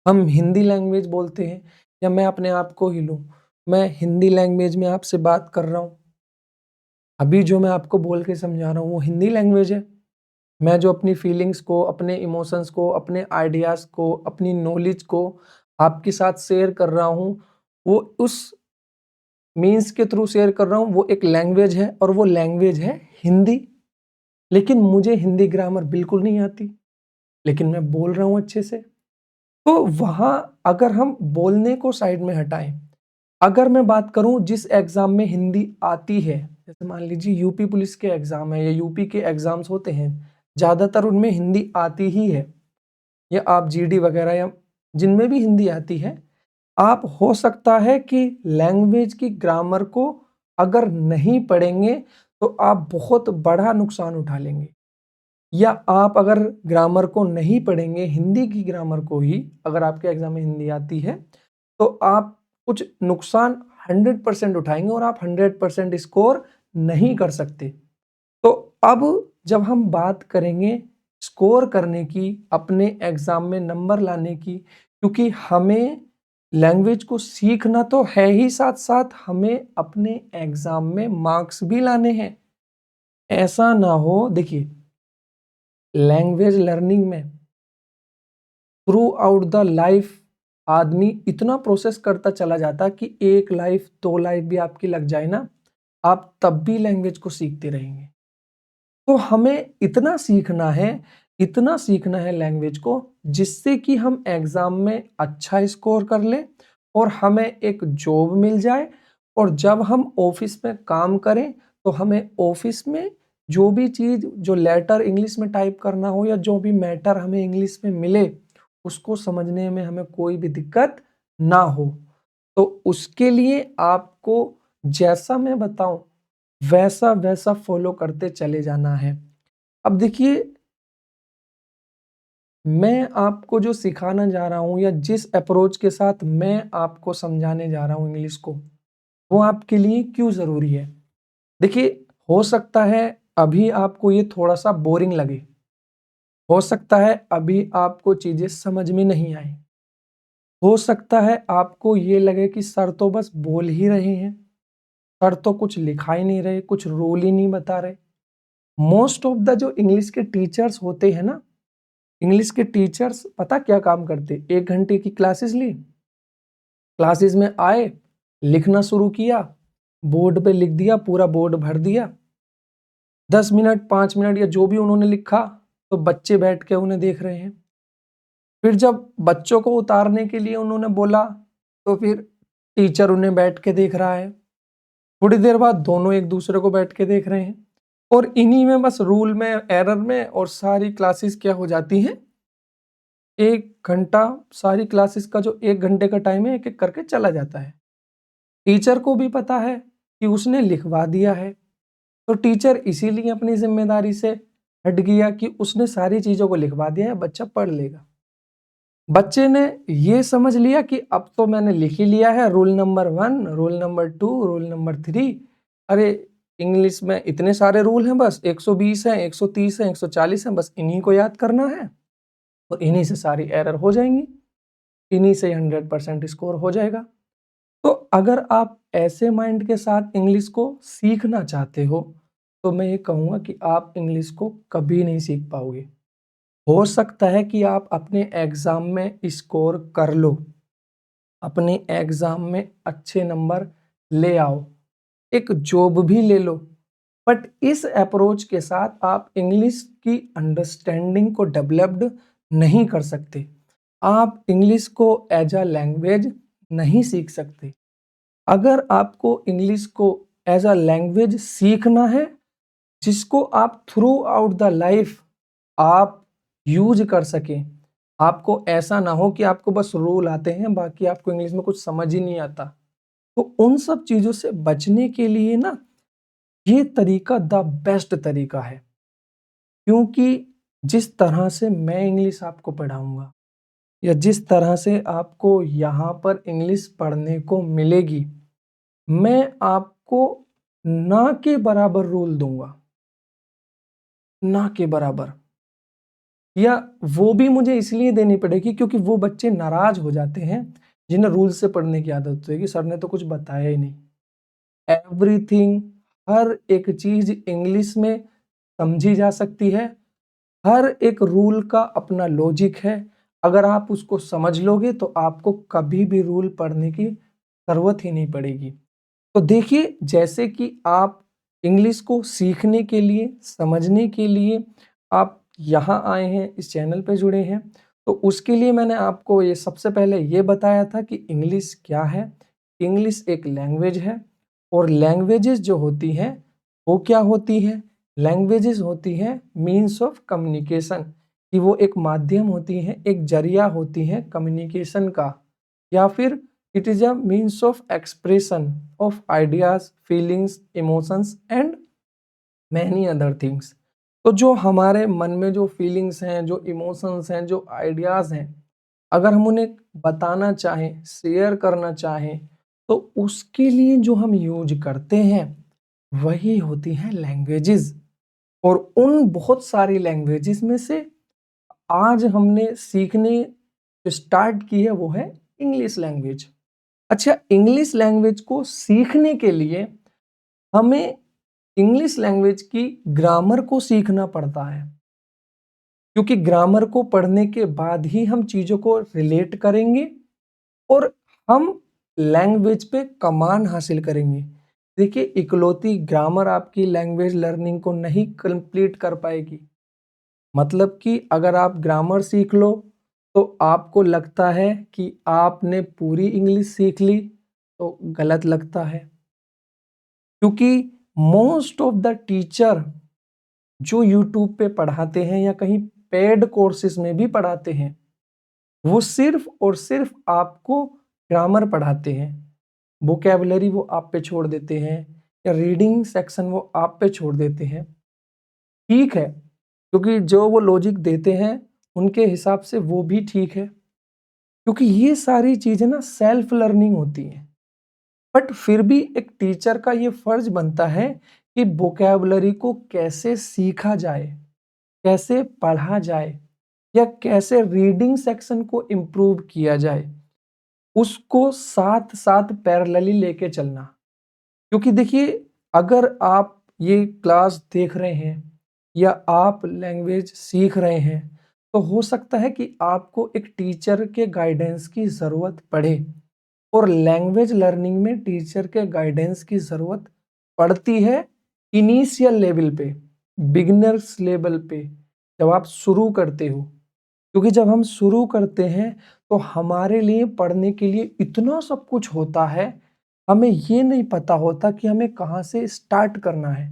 हम हिंदी लैंग्वेज बोलते हैं, या मैं अपने आप को ही लूँ, मैं हिंदी लैंग्वेज में आपसे बात कर रहा हूँ। अभी जो मैं आपको बोल के समझा रहा हूँ वो हिंदी लैंग्वेज है। मैं जो अपनी फीलिंग्स को, अपने इमोशंस को, अपने आइडियाज़ को, अपनी नॉलेज को आपके साथ शेयर कर रहा हूँ, वो उस मीन्स के थ्रू शेयर कर रहा हूँ, वो एक लैंग्वेज है, और वो लैंग्वेज है हिंदी। लेकिन मुझे हिंदी ग्रामर बिल्कुल नहीं आती, लेकिन मैं बोल रहा हूँ अच्छे से। तो वहाँ अगर हम बोलने को साइड में हटाएं, अगर मैं बात करूं जिस एग्जाम में हिंदी आती है, जैसे मान लीजिए यूपी पुलिस के एग्जाम है या यूपी के एग्जाम्स होते हैं, ज्यादातर उनमें हिंदी आती ही है, या आप जीडी वगैरह या जिनमें भी हिंदी आती है, आप हो सकता है कि लैंग्वेज की ग्रामर को अगर नहीं पढ़ेंगे तो आप बहुत बड़ा नुकसान उठा लेंगे। या आप अगर ग्रामर को नहीं पढ़ेंगे, हिंदी की ग्रामर को ही, अगर आपके एग्जाम में हिंदी आती है तो आप कुछ नुकसान 100% उठाएंगे और आप 100% स्कोर नहीं कर सकते। तो अब जब हम बात करेंगे स्कोर करने की, अपने एग्जाम में नंबर लाने की, क्योंकि हमें लैंग्वेज को सीखना तो है ही, साथ साथ हमें अपने एग्जाम में मार्क्स भी लाने हैं। ऐसा ना हो, देखिए लैंग्वेज लर्निंग में थ्रू आउट द लाइफ आदमी इतना प्रोसेस करता चला जाता कि 1 लाइफ 2 लाइफ भी आपकी लग जाए ना, आप तब भी लैंग्वेज को सीखते रहेंगे। तो हमें इतना सीखना है लैंग्वेज को, जिससे कि हम एग्जाम में अच्छा स्कोर कर लें और हमें एक जॉब मिल जाए। और जब हम ऑफिस में काम करें तो हमें ऑफिस में जो भी चीज, जो लेटर इंग्लिश में टाइप करना हो या जो भी मैटर हमें इंग्लिश में मिले, उसको समझने में हमें कोई भी दिक्कत ना हो। तो उसके लिए आपको जैसा मैं बताऊं वैसा वैसा फॉलो करते चले जाना है। अब देखिए, मैं आपको जो सिखाना जा रहा हूं या जिस अप्रोच के साथ मैं आपको समझाने जा रहा हूं इंग्लिश को, वो आपके लिए क्यों जरूरी है। देखिए, हो सकता है अभी आपको ये थोड़ा सा बोरिंग लगे, हो सकता है अभी आपको चीजें समझ में नहीं आए, हो सकता है आपको ये लगे कि सर तो बस बोल ही रहे हैं, सर तो कुछ लिखा ही नहीं रहे, कुछ रूल ही नहीं बता रहे। मोस्ट ऑफ द जो इंग्लिश के टीचर्स होते हैं ना, इंग्लिश के टीचर्स पता क्या काम करते, 1 घंटे की क्लासेस ली, क्लासेस में आए, लिखना शुरू किया, बोर्ड पे लिख दिया, पूरा बोर्ड भर दिया, 10 मिनट 5 मिनट या जो भी उन्होंने लिखा, तो बच्चे बैठ के उन्हें देख रहे हैं। फिर जब बच्चों को उतारने के लिए उन्होंने बोला, तो फिर टीचर उन्हें बैठ के देख रहा है। थोड़ी देर बाद दोनों एक दूसरे को बैठ के देख रहे हैं, और इन्हीं में बस रूल में, एरर में, और सारी क्लासेस क्या हो जाती हैं, 1 घंटा, सारी क्लासेस का जो 1 घंटे का टाइम है एक एक करके चला जाता है। टीचर को भी पता है कि उसने लिखवा दिया है, तो टीचर इसीलिए अपनी जिम्मेदारी से हट गया कि उसने सारी चीजों को लिखवा दिया है, बच्चा पढ़ लेगा। बच्चे ने ये समझ लिया कि अब तो मैंने लिख ही लिया है, rule number 1, rule number 2, rule number 3। अरे इंग्लिश में इतने सारे रूल हैं, बस 120 हैं, 130 हैं, 140 हैं, बस इन्हीं को याद करना है और इन्हीं से सारी एरर हो जाएंगी, इन्हीं से 100% स्कोर हो जाएगा। तो अगर आप ऐसे माइंड के साथ इंग्लिश को सीखना चाहते हो, तो मैं ये कहूँगा कि आप इंग्लिश को कभी नहीं सीख पाओगे। हो सकता है कि आप अपने एग्जाम में स्कोर कर लो, अपने एग्जाम में अच्छे नंबर ले आओ, एक जॉब भी ले लो, बट इस अप्रोच के साथ आप इंग्लिश की अंडरस्टैंडिंग को डेवलप्ड नहीं कर सकते। आप इंग्लिश को एज अ लैंग्वेज नहीं सीख सकते। अगर आपको इंग्लिश को एज अ लैंग्वेज सीखना है, जिसको आप थ्रू आउट द लाइफ आप यूज कर सकें, आपको ऐसा ना हो कि आपको बस रूल आते हैं, बाकी आपको इंग्लिश में कुछ समझ ही नहीं आता, तो उन सब चीजों से बचने के लिए ना, ये तरीका द बेस्ट तरीका है। क्योंकि जिस तरह से मैं इंग्लिश आपको पढ़ाऊंगा या जिस तरह से आपको यहाँ पर इंग्लिश पढ़ने को मिलेगी, मैं आपको ना के बराबर रूल दूंगा, ना के बराबर। या वो भी मुझे इसलिए देनी पड़ेगी क्योंकि वो बच्चे नाराज हो जाते हैं जिन्हें रूल से पढ़ने की आदत होती है कि सर ने तो कुछ बताया ही नहीं। एवरीथिंग, हर एक चीज इंग्लिश में समझी जा सकती है, हर एक रूल का अपना लॉजिक है। अगर आप उसको समझ लोगे तो आपको कभी भी रूल पढ़ने की जरूरत ही नहीं पड़ेगी। तो देखिए, जैसे कि आप इंग्लिश को सीखने के लिए, समझने के लिए आप यहाँ आए हैं, इस चैनल पे जुड़े हैं, तो उसके लिए मैंने आपको ये सबसे पहले ये बताया था कि इंग्लिश क्या है, इंग्लिश एक लैंग्वेज है और लैंग्वेजेस जो होती हैं वो क्या होती हैं? लैंग्वेजेस होती हैं मीन्स ऑफ कम्युनिकेशन, कि वो एक माध्यम होती हैं, एक जरिया होती हैं कम्युनिकेशन का, या फिर it is a means of expression of ideas, feelings, emotions and many other things. तो जो हमारे मन में जो फीलिंग्स हैं, जो इमोशंस हैं, जो आइडियाज हैं, अगर हम उन्हें बताना चाहें, शेयर करना चाहें, तो उसके लिए जो हम यूज करते हैं वही होती हैं लैंग्वेजेस। और उन बहुत सारी लैंग्वेजेस में से आज हमने सीखने स्टार्ट की है वो है इंग्लिश लैंग्वेज। अच्छा, इंग्लिश लैंग्वेज को सीखने के लिए हमें इंग्लिश लैंग्वेज की ग्रामर को सीखना पड़ता है, क्योंकि ग्रामर को पढ़ने के बाद ही हम चीज़ों को रिलेट करेंगे और हम लैंग्वेज पे कमांड हासिल करेंगे। देखिए, इकलौती ग्रामर आपकी लैंग्वेज लर्निंग को नहीं कंप्लीट कर पाएगी। मतलब कि अगर आप ग्रामर सीख लो तो आपको लगता है कि आपने पूरी इंग्लिश सीख ली, तो गलत लगता है, क्योंकि मोस्ट ऑफ द टीचर जो यूट्यूब पे पढ़ाते हैं या कहीं पेड कोर्सेज में भी पढ़ाते हैं, वो सिर्फ और सिर्फ आपको ग्रामर पढ़ाते हैं। वोकैबुलरी वो आप पे छोड़ देते हैं या रीडिंग सेक्शन वो आप पे छोड़ देते हैं। ठीक है, क्योंकि जो वो लॉजिक देते हैं उनके हिसाब से वो भी ठीक है, क्योंकि ये सारी चीज़ें ना सेल्फ लर्निंग होती हैं। बट फिर भी एक टीचर का ये फर्ज बनता है कि वोकैबुलरी को कैसे सीखा जाए, कैसे पढ़ा जाए, या कैसे रीडिंग सेक्शन को इम्प्रूव किया जाए, उसको साथ साथ पैरेलली लेके चलना। क्योंकि देखिए, अगर आप ये क्लास देख रहे हैं या आप लैंग्वेज सीख रहे हैं, तो हो सकता है कि आपको एक टीचर के गाइडेंस की ज़रूरत पड़े। और लैंग्वेज लर्निंग में टीचर के गाइडेंस की ज़रूरत पड़ती है इनिशियल लेवल पे, बिगिनर्स लेवल पे, जब आप शुरू करते हो। क्योंकि जब हम शुरू करते हैं तो हमारे लिए पढ़ने के लिए इतना सब कुछ होता है, हमें ये नहीं पता होता कि हमें कहाँ से स्टार्ट करना है,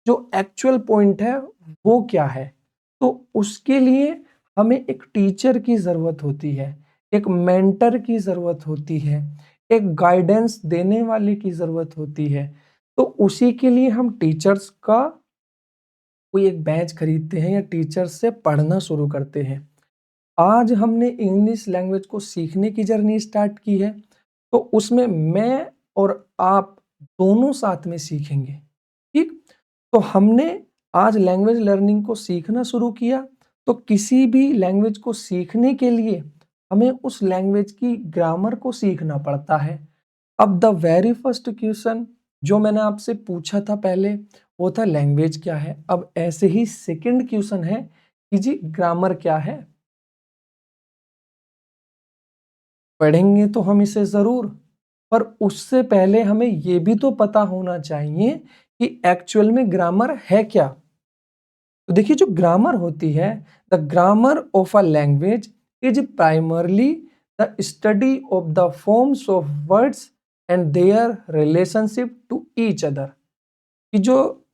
जो एक्चुअल पॉइंट है वो क्या है। तो उसके लिए हमें एक टीचर की ज़रूरत होती है, एक मेंटर की ज़रूरत होती है, एक गाइडेंस देने वाले की ज़रूरत होती है। तो उसी के लिए हम टीचर्स का कोई एक बैच खरीदते हैं या टीचर्स से पढ़ना शुरू करते हैं। आज हमने इंग्लिश लैंग्वेज को सीखने की जर्नी स्टार्ट की है, तो उसमें मैं और आप दोनों साथ में सीखेंगे। ठीक, तो हमने आज लैंग्वेज लर्निंग को सीखना शुरू किया, तो किसी भी लैंग्वेज को सीखने के लिए हमें उस लैंग्वेज की ग्रामर को सीखना पड़ता है। अब द वेरी फर्स्ट क्वेश्चन जो मैंने आपसे पूछा था पहले, वो था लैंग्वेज क्या है। अब ऐसे ही सेकंड क्वेश्चन है कि जी ग्रामर क्या है। पढ़ेंगे तो हम इसे ज़रूर, पर उससे पहले हमें ये भी तो पता होना चाहिए कि एक्चुअल में ग्रामर है क्या। तो देखिए, जो ग्रामर होती है, the grammar of a language is primarily the study of the forms of words and their relationship to each other. कि जो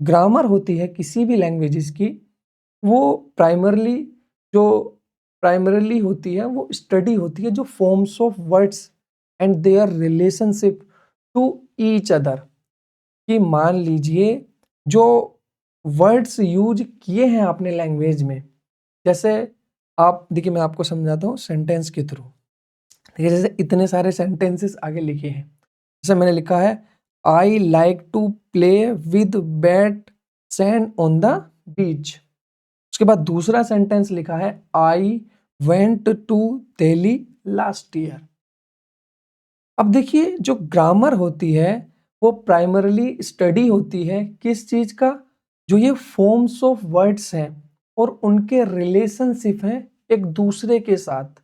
ग्रामर होती है किसी भी लैंग्वेजेस की, वो प्राइमरली जो प्राइमरली होती है वो स्टडी होती है जो forms of words and their relationship to each other. कि मान लीजिए जो वर्ड्स यूज किए हैं आपने लैंग्वेज में, जैसे आप देखिए, मैं आपको समझाता हूँ सेंटेंस के थ्रू। देखिए, जैसे इतने सारे सेंटेंसेस आगे लिखे हैं। जैसे मैंने लिखा है, I like to play with bat sand on the beach. उसके बाद दूसरा सेंटेंस लिखा है, I went to Delhi last year. अब देखिए, जो ग्रामर होती है वो प्राइमरली स्टडी होती है किस चीज का, जो ये फॉर्म्स ऑफ वर्ड्स हैं और उनके रिलेशनशिप हैं एक दूसरे के साथ।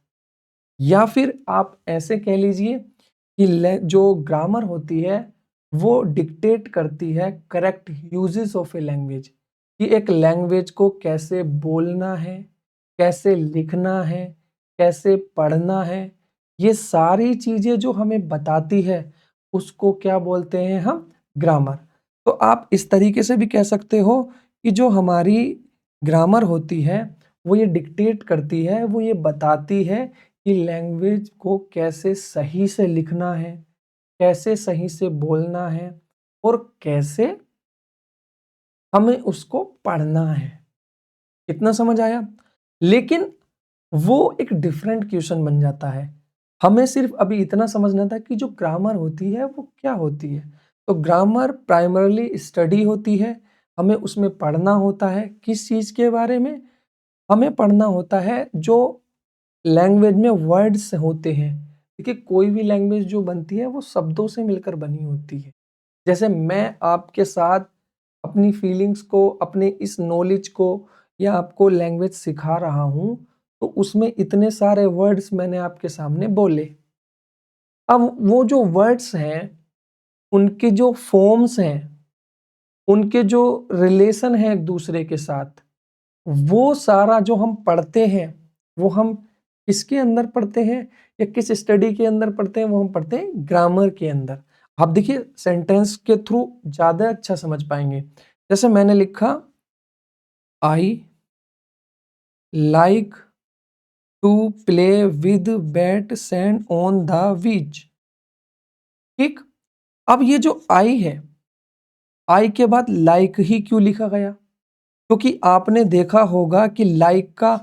या फिर आप ऐसे कह लीजिए कि जो ग्रामर होती है वो डिक्टेट करती है correct uses of a language, कि एक लैंग्वेज को कैसे बोलना है, कैसे लिखना है, कैसे पढ़ना है, ये सारी चीजें जो हमें बताती है उसको क्या बोलते हैं हम? ग्रामर। तो आप इस तरीके से भी कह सकते हो कि जो हमारी ग्रामर होती है वो ये डिक्टेट करती है, वो ये बताती है कि लैंग्वेज को कैसे सही से लिखना है, कैसे सही से बोलना है और कैसे हमें उसको पढ़ना है। कितना समझ आया? लेकिन वो एक डिफरेंट क्वेश्चन बन जाता है। हमें सिर्फ अभी इतना समझना था कि जो ग्रामर होती है वो क्या होती है। तो ग्रामर प्राइमरली स्टडी होती है, हमें उसमें पढ़ना होता है। किस चीज़ के बारे में? हमें पढ़ना होता है जो लैंग्वेज में वर्ड्स होते हैं। देखिए, कोई भी लैंग्वेज जो बनती है वो शब्दों से मिलकर बनी होती है। जैसे मैं आपके साथ अपनी फीलिंग्स को, अपने इस नॉलेज को या आपको लैंग्वेज सिखा रहा हूँ, तो उसमें इतने सारे वर्ड्स मैंने आपके सामने बोले। अब वो जो वर्ड्स हैं, उनके जो फॉर्म्स हैं, उनके जो रिलेशन है एक दूसरे के साथ, वो सारा जो हम पढ़ते हैं, वो हम किसके अंदर पढ़ते हैं या किस स्टडी के अंदर पढ़ते हैं? वो हम पढ़ते हैं ग्रामर के अंदर। आप देखिए, सेंटेंस के थ्रू ज़्यादा अच्छा समझ पाएंगे। जैसे मैंने लिखा, I like to play with bat sand on the beach. ठीक। अब ये जो आई है, आई के बाद लाइक ही क्यों लिखा गया? क्योंकि आपने देखा होगा कि लाइक का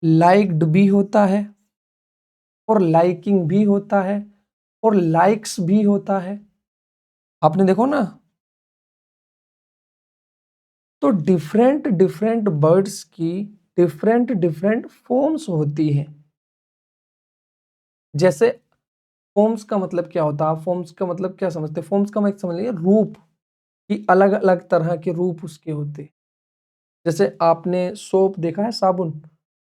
लाइक्ड भी होता है और लाइकिंग भी होता है और लाइक्स भी होता है। आपने देखो ना। तो डिफरेंट डिफरेंट वर्ड्स की डिफरेंट डिफरेंट फॉर्म्स होती हैं। जैसे फॉर्म्स का मतलब क्या होता है? फॉर्म्स का मतलब क्या समझते हैं? फॉर्म्स का मैं समझ लीजिए रूप, कि अलग अलग तरह के रूप उसके होते हैं। जैसे आपने सोप देखा है, साबुन।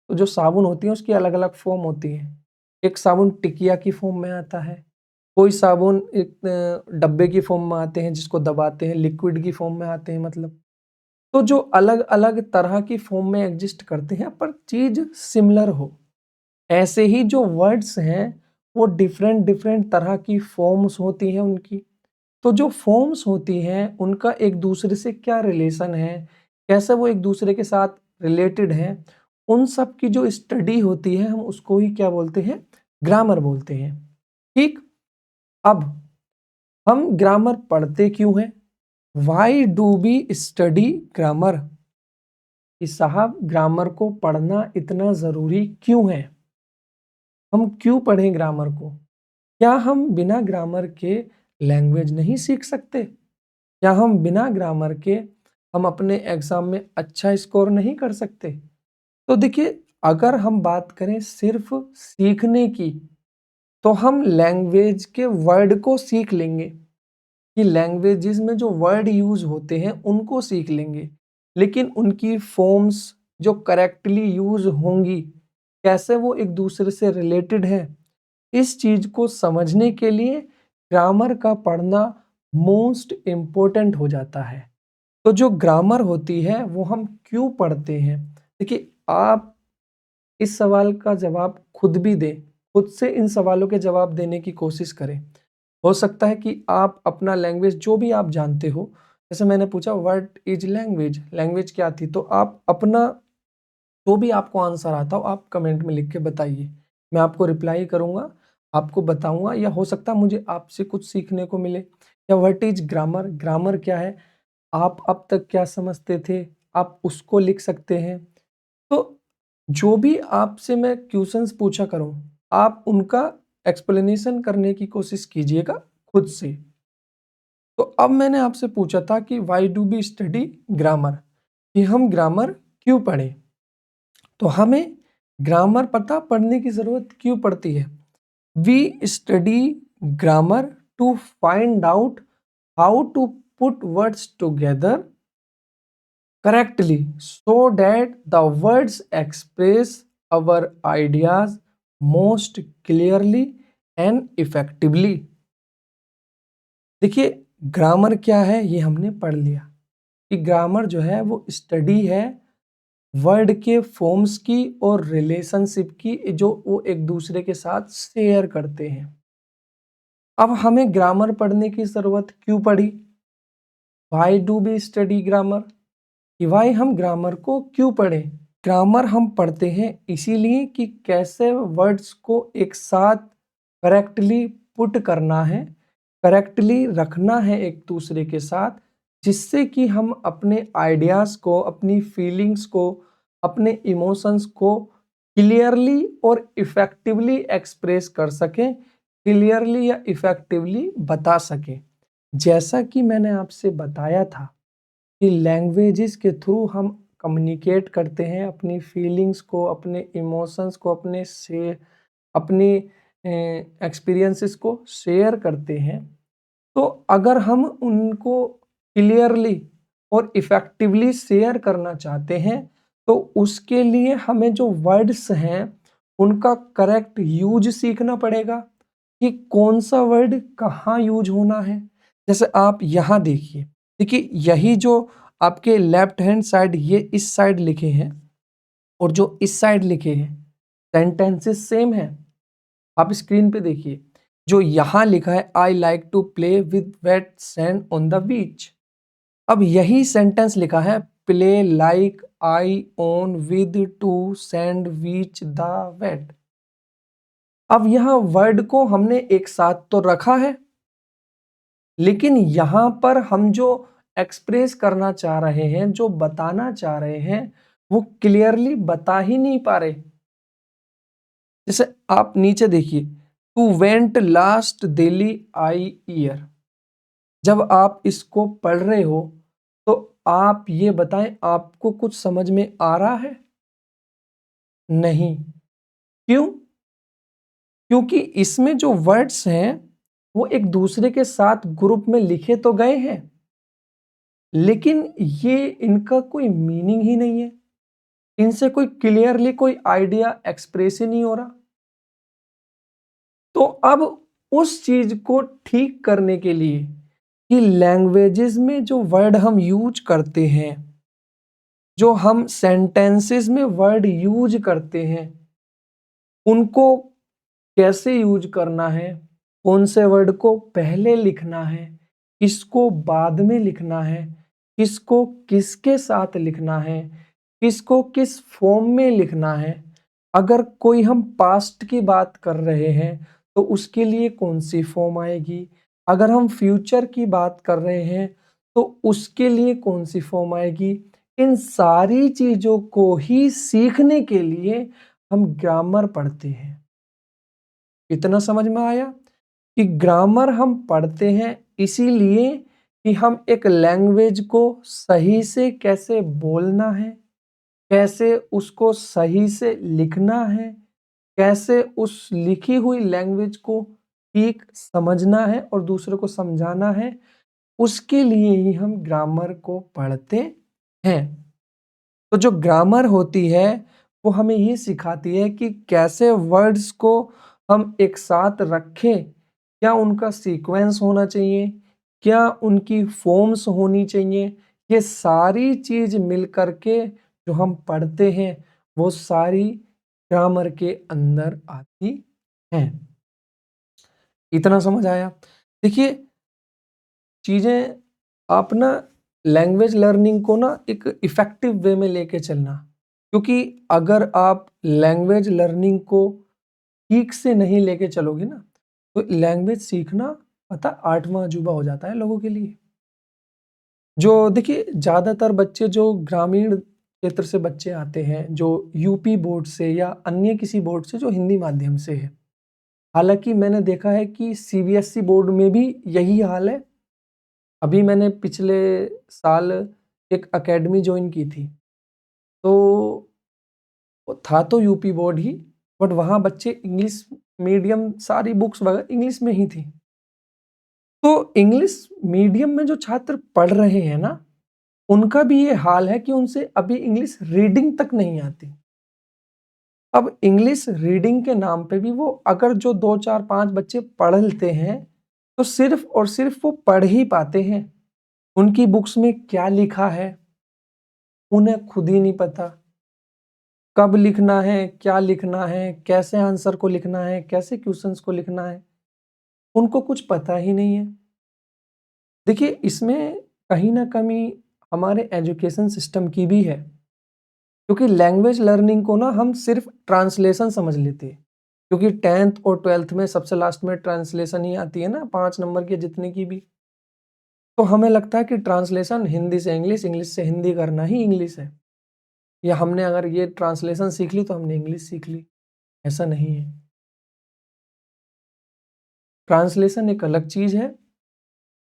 तो जो साबुन होती है उसकी अलग अलग फॉर्म होती है। एक साबुन टिकिया की फॉर्म में आता है, कोई साबुन एक डब्बे की फॉर्म में आते हैं जिसको दबाते हैं, लिक्विड की फॉर्म में आते हैं मतलब। तो जो अलग अलग तरह की फॉर्म में एग्जिस्ट करते हैं पर चीज सिमिलर हो, ऐसे ही जो वर्ड्स हैं वो डिफरेंट डिफरेंट तरह की फॉर्म्स होती हैं उनकी। तो जो फॉर्म्स होती हैं उनका एक दूसरे से क्या रिलेशन है, कैसे वो एक दूसरे के साथ रिलेटेड हैं, उन सब की जो स्टडी होती है हम उसको ही क्या बोलते हैं? ग्रामर बोलते हैं। ठीक। अब हम ग्रामर पढ़ते क्यों हैं? Why do we study grammar? कि साहब, ग्रामर को पढ़ना इतना जरूरी क्यों है? हम क्यों पढ़ें ग्रामर को? क्या हम बिना ग्रामर के लैंग्वेज नहीं सीख सकते? क्या हम बिना ग्रामर के हम अपने एग्जाम में अच्छा स्कोर नहीं कर सकते? तो देखिए, अगर हम बात करें सिर्फ सीखने की, तो हम लैंग्वेज के वर्ड को सीख लेंगे, कि लैंग्वेजेस में जो वर्ड यूज होते हैं उनको सीख लेंगे, लेकिन उनकी फॉर्म्स जो करेक्टली यूज होंगी, कैसे वो एक दूसरे से रिलेटेड है, इस चीज को समझने के लिए ग्रामर का पढ़ना मोस्ट इम्पोर्टेंट हो जाता है। तो जो ग्रामर होती है वो हम क्यों पढ़ते हैं? देखिए, आप इस सवाल का जवाब खुद भी दें, खुद से इन सवालों के जवाब देने की कोशिश करें। हो सकता है कि आप अपना लैंग्वेज जो भी आप जानते हो, जैसे मैंने पूछा व्हाट इज लैंग्वेज, लैंग्वेज क्या थी, तो आप अपना जो भी आपको आंसर आता हो आप कमेंट में लिख के बताइए। मैं आपको रिप्लाई करूंगा, आपको बताऊंगा, या हो सकता है मुझे आपसे कुछ सीखने को मिले। या व्हाट इज ग्रामर, ग्रामर क्या है, आप अब तक क्या समझते थे, आप उसको लिख सकते हैं। तो जो भी आपसे मैं क्वेश्चंस पूछा करूं, आप उनका एक्सप्लेनेशन करने की कोशिश कीजिएगा खुद से। तो अब मैंने आपसे पूछा था कि why do we study grammar, कि हम ग्रामर क्यों पढ़ें। तो हमें ग्रामर पढ़ने की जरूरत क्यों पड़ती है? We study grammar to find out how to put words together correctly so that the words express our ideas most clearly and effectively। देखिए, ग्रामर क्या है ये हमने पढ़ लिया, कि ग्रामर जो है वो स्टडी है वर्ड के फॉर्म्स की और रिलेशनशिप की जो वो एक दूसरे के साथ शेयर करते हैं। अब हमें ग्रामर पढ़ने की ज़रूरत क्यों पड़ी? Why do we study grammar? कि भाई हम ग्रामर को क्यों पढ़ें? ग्रामर हम पढ़ते हैं इसीलिए कि कैसे वर्ड्स को एक साथ करेक्टली पुट करना है, करेक्टली रखना है एक दूसरे के साथ, जिससे कि हम अपने आइडियाज़ को, अपनी फीलिंग्स को, अपने इमोशंस को क्लियरली और इफ़ेक्टिवली एक्सप्रेस कर सकें, क्लियरली या इफ़ेक्टिवली बता सकें। जैसा कि मैंने आपसे बताया था कि लैंग्वेजेस के थ्रू हम कम्युनिकेट करते हैं अपनी फीलिंग्स को, अपने इमोशंस को, अपनी एक्सपीरियंसेस को शेयर करते हैं। तो अगर हम उनको क्लियरली और इफ़ेक्टिवली शेयर करना चाहते हैं, तो उसके लिए हमें जो वर्ड्स हैं, उनका करेक्ट यूज सीखना पड़ेगा कि कौन सा वर्ड कहाँ यूज होना है। जैसे आप यहाँ देखिए, देखिए यही जो आपके लेफ्ट हैंड साइड ये इस साइड लिखे हैं और जो इस साइड लिखे हैं, सेंटेंसेस सेम है। आप स्क्रीन पे देखिए, जो यहाँ लिखा है I like to play with wet sand on the beach, अब यही सेंटेंस लिखा है play like I on with to sand beach the wet. अब यहाँ वर्ड को हमने एक साथ तो रखा है, लेकिन यहाँ पर हम जो एक्सप्रेस करना चाह रहे हैं, जो बताना चाह रहे हैं, वो क्लियरली बता ही नहीं पा रहे। जैसे आप नीचे देखिए, to went last Delhi I year, जब आप इसको पढ़ रहे हो तो आप ये बताएं आपको कुछ समझ में आ रहा है? नहीं। क्यों? क्योंकि इसमें जो वर्ड्स हैं वो एक दूसरे के साथ ग्रुप में लिखे तो गए हैं, लेकिन ये इनका कोई मीनिंग ही नहीं है, इनसे कोई क्लियरली कोई आइडिया एक्सप्रेस ही नहीं हो रहा। तो अब उस चीज को ठीक करने के लिए कि लैंग्वेजेस में जो वर्ड हम यूज करते हैं, जो हम सेंटेंसेस में वर्ड यूज करते हैं, उनको कैसे यूज करना है, कौन से वर्ड को पहले लिखना है, किसको बाद में लिखना है, किसको किसके साथ लिखना है, किसको किस फॉर्म में लिखना है। अगर कोई हम पास्ट की बात कर रहे हैं तो उसके लिए कौन सी फॉर्म आएगी, अगर हम फ्यूचर की बात कर रहे हैं तो उसके लिए कौन सी फॉर्म आएगी। इन सारी चीजों को ही सीखने के लिए हम ग्रामर पढ़ते हैं। इतना समझ में आया कि ग्रामर हम पढ़ते हैं इसीलिए कि हम एक लैंग्वेज को सही से कैसे बोलना है, कैसे उसको सही से लिखना है, कैसे उस लिखी हुई लैंग्वेज को ठीक समझना है और दूसरे को समझाना है, उसके लिए ही हम ग्रामर को पढ़ते हैं। तो जो ग्रामर होती है वो हमें ये सिखाती है कि कैसे वर्ड्स को हम एक साथ रखें, क्या उनका सीक्वेंस होना चाहिए, क्या उनकी फॉर्म्स होनी चाहिए। ये सारी चीज मिल करके जो हम पढ़ते हैं वो सारी ग्रामर के अंदर आती हैं। इतना समझ आया? देखिए, चीजें आप ना लैंग्वेज लर्निंग को ना एक इफेक्टिव वे में लेके चलना, क्योंकि अगर आप लैंग्वेज लर्निंग को ठीक से नहीं लेके चलोगे ना तो लैंग्वेज सीखना पता 8वां अजूबा हो जाता है लोगों के लिए। जो देखिए ज़्यादातर बच्चे जो ग्रामीण क्षेत्र से बच्चे आते हैं, जो यूपी बोर्ड से या अन्य किसी बोर्ड से जो हिंदी माध्यम से है, हालांकि मैंने देखा है कि सीबीएसई बोर्ड में भी यही हाल है। अभी मैंने पिछले साल एक एकेडमी ज्वाइन की थी, तो वो था तो यूपी बोर्ड ही, बट वहाँ बच्चे इंग्लिश मीडियम, सारी बुक्स वगैरह इंग्लिश में ही थी। तो इंग्लिश मीडियम में जो छात्र पढ़ रहे हैं ना, उनका भी ये हाल है कि उनसे अभी इंग्लिश रीडिंग तक नहीं आती। अब इंग्लिश रीडिंग के नाम पे भी वो अगर जो 2 4 5 बच्चे पढ़ लेते हैं, तो सिर्फ और सिर्फ वो पढ़ ही पाते हैं। उनकी बुक्स में क्या लिखा है उन्हें खुद ही नहीं पता। कब लिखना है, क्या लिखना है, कैसे आंसर को लिखना है, कैसे क्वेश्चंस को लिखना है, उनको कुछ पता ही नहीं है। देखिए, इसमें कहीं न कमी हमारे एजुकेशन सिस्टम की भी है, क्योंकि लैंग्वेज लर्निंग को ना हम सिर्फ ट्रांसलेशन समझ लेते हैं, क्योंकि 10th और 12th में सबसे लास्ट में ट्रांसलेशन ही आती है ना, 5 नंबर की जितने की भी। तो हमें लगता है कि ट्रांसलेशन हिंदी से इंग्लिश, इंग्लिश से हिंदी करना ही इंग्लिश है, या हमने अगर ये ट्रांसलेशन सीख ली तो हमने इंग्लिश सीख ली। ऐसा नहीं है। ट्रांसलेशन एक अलग चीज़ है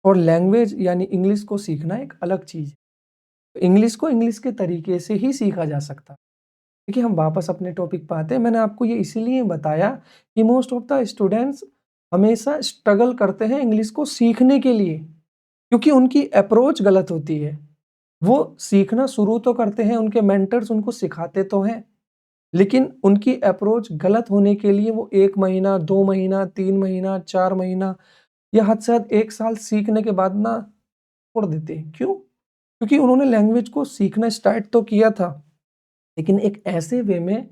और लैंग्वेज यानी इंग्लिश को सीखना एक अलग चीज़ है। इंग्लिश को इंग्लिश के तरीके से ही सीखा जा सकता है। देखिए, हम वापस अपने टॉपिक पे आते हैं। मैंने आपको ये इसीलिए बताया कि मोस्ट ऑफ द स्टूडेंट्स हमेशा स्ट्रगल करते हैं इंग्लिश को सीखने के लिए, क्योंकि उनकी अप्रोच गलत होती है। वो सीखना शुरू तो करते हैं, उनके मेंटर्स उनको सिखाते तो हैं, लेकिन उनकी अप्रोच गलत होने के लिए वो 1 महीना, 2 महीना, 3 महीना, 4 महीना या हद से हद 1 साल सीखने के बाद ना छोड़ देते हैं। क्यों? क्योंकि उन्होंने लैंग्वेज को सीखना स्टार्ट तो किया था, लेकिन एक ऐसे वे में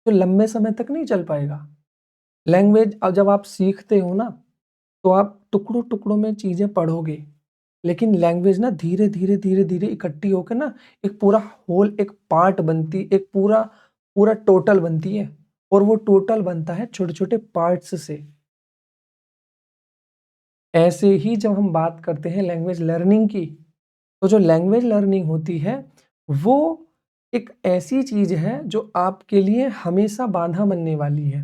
जो लंबे समय तक नहीं चल पाएगा। लैंग्वेज अब जब आप सीखते हो ना, तो आप टुकड़ों-टुकड़ों में चीज़ें पढ़ोगे, लेकिन लैंग्वेज ना धीरे-धीरे, धीरे-धीरे इकट्ठी होके ना एक पूरा होल, एक पार्ट बनती, एक पूरा पूरा टोटल बनती है, और वो टोटल बनता है छोटे-छोटे पार्ट्स से। ऐसे ही जब हम बात करते हैं लैंग्वेज लर्निंग की, तो जो लैंग्वेज लर्निंग होती है, वो एक ऐसी चीज़ है जो आपके लिए हमेशा बाधा बनने वाली है।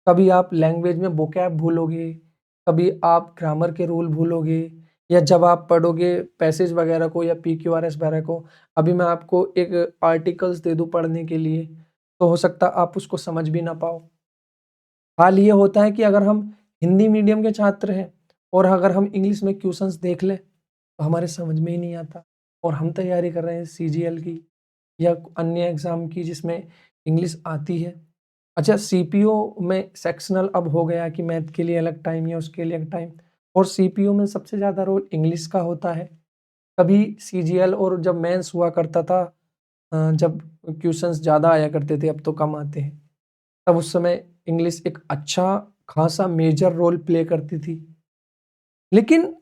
कभी आप लैंग्वेज में वोकैब भूलोगे, कभी आप ग्रामर के रूल भूलोगे, या जब आप पढ़ोगे पैसेज वगैरह को या पीक्यूआरएस वगैरह को, अभी मैं आपको एक आर्टिकल्स दे दूँ पढ़ने के लिए, तो हो सकता है आप उसको समझ भी ना पाओ। हाल ये होता है कि अगर हम हिंदी मीडियम के छात्र हैं और अगर हम इंग्लिश में क्वेश्चंस देख लें, तो हमारे समझ में ही नहीं आता, और हम तैयारी कर रहे हैं सीजीएल की या अन्य एग्ज़ाम की जिसमें इंग्लिश आती है। अच्छा, सीपीओ में सेक्शनल अब हो गया कि मैथ के लिए अलग टाइम या उसके लिए अलग टाइम, और सीपीओ में सबसे ज़्यादा रोल इंग्लिश का होता है। कभी सीजीएल और जब मेंस हुआ करता था, जब क्वेश्चंस ज़्यादा आया करते थे, अब तो कम आते हैं, तब उस समय इंग्लिश एक अच्छा खासा मेजर रोल प्ले करती थी। लेकिन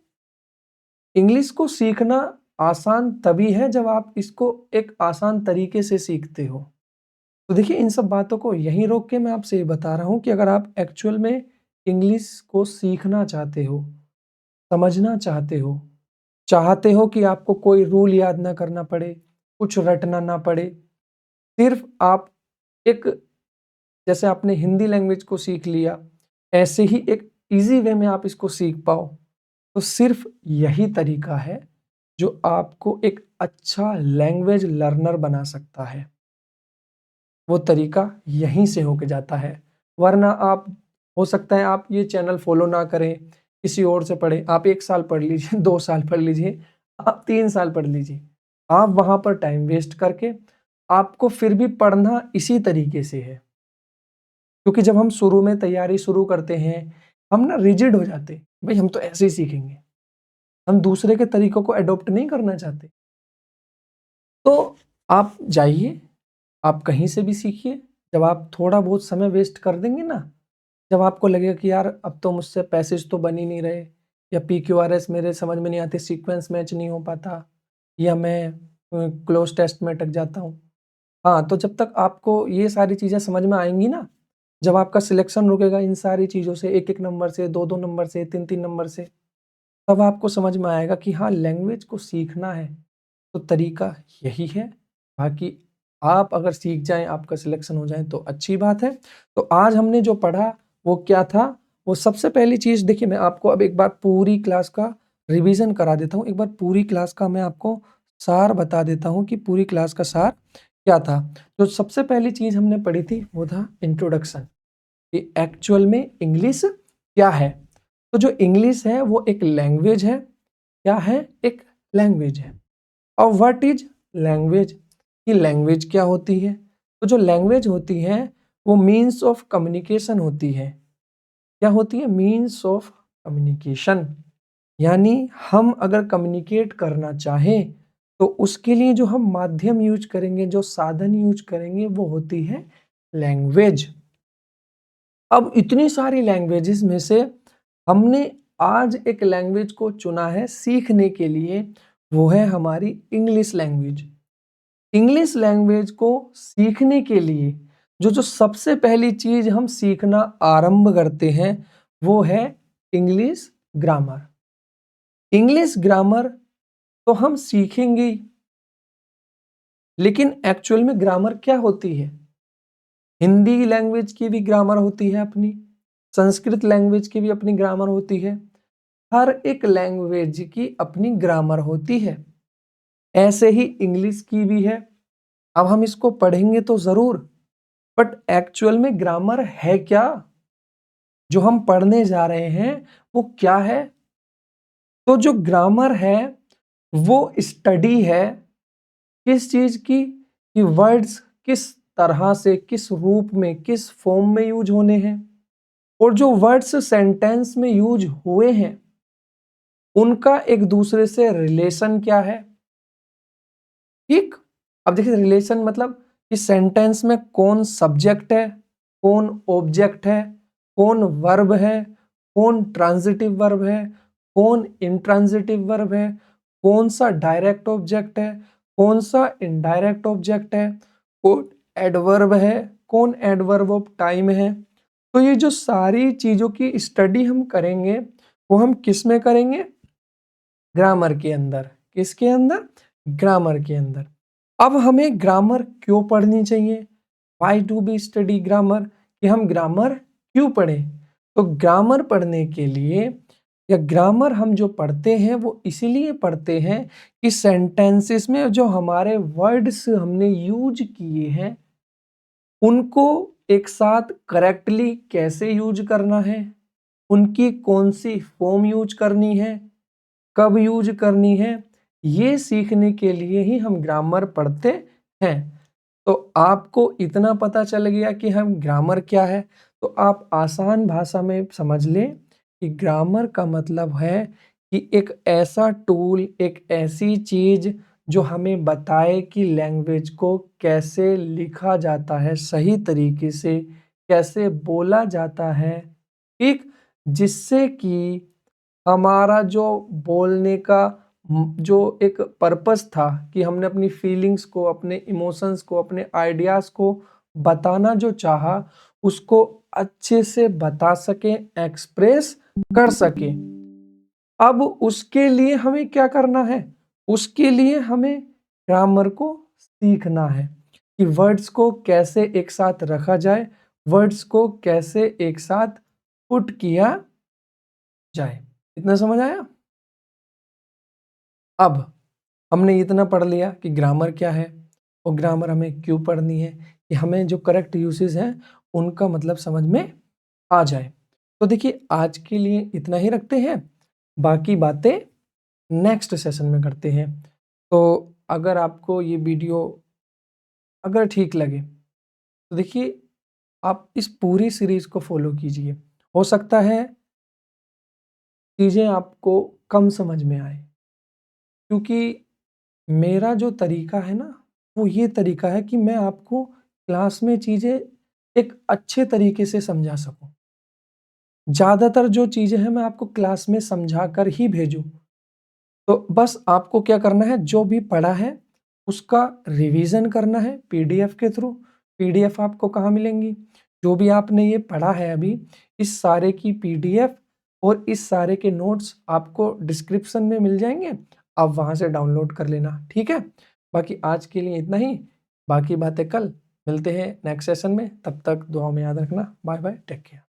इंग्लिश को सीखना आसान तभी है जब आप इसको एक आसान तरीके से सीखते हो। तो देखिए, इन सब बातों को यहीं रोक के मैं आपसे ये बता रहा हूँ कि अगर आप एक्चुअल में इंग्लिश को सीखना चाहते हो, समझना चाहते हो कि आपको कोई रूल याद ना करना पड़े, कुछ रटना ना पड़े, सिर्फ आप एक, जैसे आपने हिंदी लैंग्वेज को सीख लिया, ऐसे ही एक ईज़ी वे में आप इसको सीख पाओ, तो सिर्फ यही तरीका है जो आपको एक अच्छा लैंग्वेज लर्नर बना सकता है। वो तरीका यहीं से होके जाता है। वरना आप, हो सकता है आप ये चैनल फ़ॉलो ना करें, किसी और से पढ़ें। आप 1 साल पढ़ लीजिए, 2 साल पढ़ लीजिए, आप 3 साल पढ़ लीजिए। आप वहाँ पर टाइम वेस्ट करके आपको फिर भी पढ़ना इसी तरीके से है। क्योंकि जब हम शुरू में तैयारी शुरू करते हैं, हम ना रिजिड हो जाते हैं, भई हम तो ऐसे ही सीखेंगे। हम दूसरे के तरीकों को अडॉप्ट नहीं करना चाहते। तो आप जाइए, आप कहीं से भी सीखिए। जब आप थोड़ा बहुत समय वेस्ट कर देंगे ना, जब आपको लगेगा कि यार अब तो मुझसे पैसेज तो बन ही नहीं रहे, या पीक्यूआरएस मेरे समझ में नहीं आते, सीक्वेंस मैच नहीं हो पाता, या मैं क्लोज टेस्ट में अटक जाता हूँ। हाँ, तो जब तक आपको ये सारी चीज़ें समझ में आएँगी ना, जब आपका सिलेक्शन रुकेगा इन सारी चीज़ों से, 1-1 नंबर से, 2-2 नंबर से, 3-3 नंबर से, तब आपको समझ में आएगा कि हाँ, लैंग्वेज को सीखना है तो तरीका यही है। बाकी आप अगर सीख जाएँ, आपका सिलेक्शन हो जाए तो अच्छी बात है। तो आज हमने जो पढ़ा वो क्या था? वो सबसे पहली चीज़, देखिए मैं आपको अब एक बार पूरी क्लास का रिवीजन करा देता हूँ। एक बार पूरी क्लास का मैं आपको सार बता देता हूँ कि पूरी क्लास का सार क्या था। तो सबसे पहली चीज़ हमने पढ़ी थी वो था इंट्रोडक्शन, कि एक्चुअल में इंग्लिश क्या है। तो जो इंग्लिश है वो एक लैंग्वेज है। क्या है? एक लैंग्वेज है। और व्हाट इज लैंग्वेज? कि लैंग्वेज क्या होती है? तो जो लैंग्वेज होती है वो मीन्स ऑफ कम्युनिकेशन होती है। क्या होती है? Means of communication. यानी हम अगर कम्युनिकेट करना चाहें तो उसके लिए जो हम माध्यम यूज करेंगे, जो साधन यूज करेंगे, वो होती है लैंग्वेज। अब इतनी सारी लैंग्वेजेस में से हमने आज एक लैंग्वेज को चुना है सीखने के लिए, वो है हमारी इंग्लिश लैंग्वेज। इंग्लिश लैंग्वेज को सीखने के लिए जो जो सबसे पहली चीज हम सीखना आरंभ करते हैं वो है इंग्लिश ग्रामर। इंग्लिश ग्रामर तो हम सीखेंगे ही, लेकिन एक्चुअल में ग्रामर क्या होती है? हिंदी लैंग्वेज की भी ग्रामर होती है अपनी, संस्कृत लैंग्वेज की भी अपनी ग्रामर होती है, हर एक लैंग्वेज की अपनी ग्रामर होती है। ऐसे ही इंग्लिश की भी है। अब हम इसको पढ़ेंगे तो जरूर, बट एक्चुअल में ग्रामर है क्या? जो हम पढ़ने जा रहे हैं वो क्या है? तो जो ग्रामर है वो स्टडी है किस चीज की, कि वर्ड्स किस तरह से, किस रूप में, किस फॉर्म में यूज होने हैं, और जो वर्ड्स सेंटेंस में यूज हुए हैं उनका एक दूसरे से रिलेशन क्या है। ठीक, अब देखिए रिलेशन मतलब कि सेंटेंस में कौन सब्जेक्ट है, कौन ऑब्जेक्ट है, कौन वर्ब है, कौन ट्रांजिटिव वर्ब है, कौन इंट्रांजिटिव वर्ब है, कौन सा डायरेक्ट ऑब्जेक्ट है, कौन सा इनडायरेक्ट ऑब्जेक्ट है, कौन एडवर्ब है, कौन एडवर्ब ऑफ टाइम है। तो ये जो सारी चीजों की स्टडी हम करेंगे वो हम किस में करेंगे? ग्रामर के अंदर। किसके अंदर? ग्रामर के अंदर। अब हमें ग्रामर क्यों पढ़नी चाहिए? Why do we study grammar? कि हम ग्रामर क्यों पढ़ें? तो ग्रामर पढ़ने के लिए, या ग्रामर हम जो पढ़ते हैं वो इसीलिए पढ़ते हैं कि सेंटेंसेस में जो हमारे वर्ड्स हमने यूज किए हैं उनको एक साथ करेक्टली कैसे यूज करना है, उनकी कौन सी फॉर्म यूज करनी है, कब यूज करनी है, ये सीखने के लिए ही हम ग्रामर पढ़ते हैं। तो आपको इतना पता चल गया कि हम ग्रामर क्या है, तो आप आसान भाषा में समझ लें कि ग्रामर का मतलब है कि एक ऐसा टूल, एक ऐसी चीज जो हमें बताए कि लैंग्वेज को कैसे लिखा जाता है सही तरीके से, कैसे बोला जाता है, ठीक, जिससे कि हमारा जो बोलने का जो एक पर्पस था कि हमने अपनी फीलिंग्स को, अपने इमोशंस को, अपने आइडियाज को बताना जो चाहा उसको अच्छे से बता सके, एक्सप्रेस कर सके। अब उसके लिए हमें क्या करना है? उसके लिए हमें ग्रामर को सीखना है कि वर्ड्स को कैसे एक साथ रखा जाए, वर्ड्स को कैसे एक साथ पुट किया जाए। इतना समझ आया? अब हमने इतना पढ़ लिया कि ग्रामर क्या है और ग्रामर हमें क्यों पढ़नी है, कि हमें जो करेक्ट यूसेज हैं उनका मतलब समझ में आ जाए। तो देखिए आज के लिए इतना ही रखते हैं, बाकी बातें नेक्स्ट सेशन में करते हैं। तो अगर आपको ये वीडियो अगर ठीक लगे तो देखिए आप इस पूरी सीरीज को फॉलो कीजिए। हो सकता है चीज़ें आपको कम समझ में आए, क्योंकि मेरा जो तरीका है ना वो ये तरीका है कि मैं आपको क्लास में चीज़ें एक अच्छे तरीके से समझा सकूं। ज़्यादातर जो चीज़ें हैं मैं आपको क्लास में समझा कर ही भेजूं। तो बस आपको क्या करना है, जो भी पढ़ा है उसका रिवीजन करना है पीडीएफ के थ्रू। पीडीएफ आपको कहाँ मिलेंगी? जो भी आपने ये पढ़ा है अभी, इस सारे की पीडीएफ और इस सारे के नोट्स आपको डिस्क्रिप्शन में मिल जाएंगे, आप वहां से डाउनलोड कर लेना, ठीक है। बाकी आज के लिए इतना ही, बाकी बातें कल मिलते हैं नेक्स्ट सेशन में। तब तक दुआ में याद रखना। Bye bye, take care.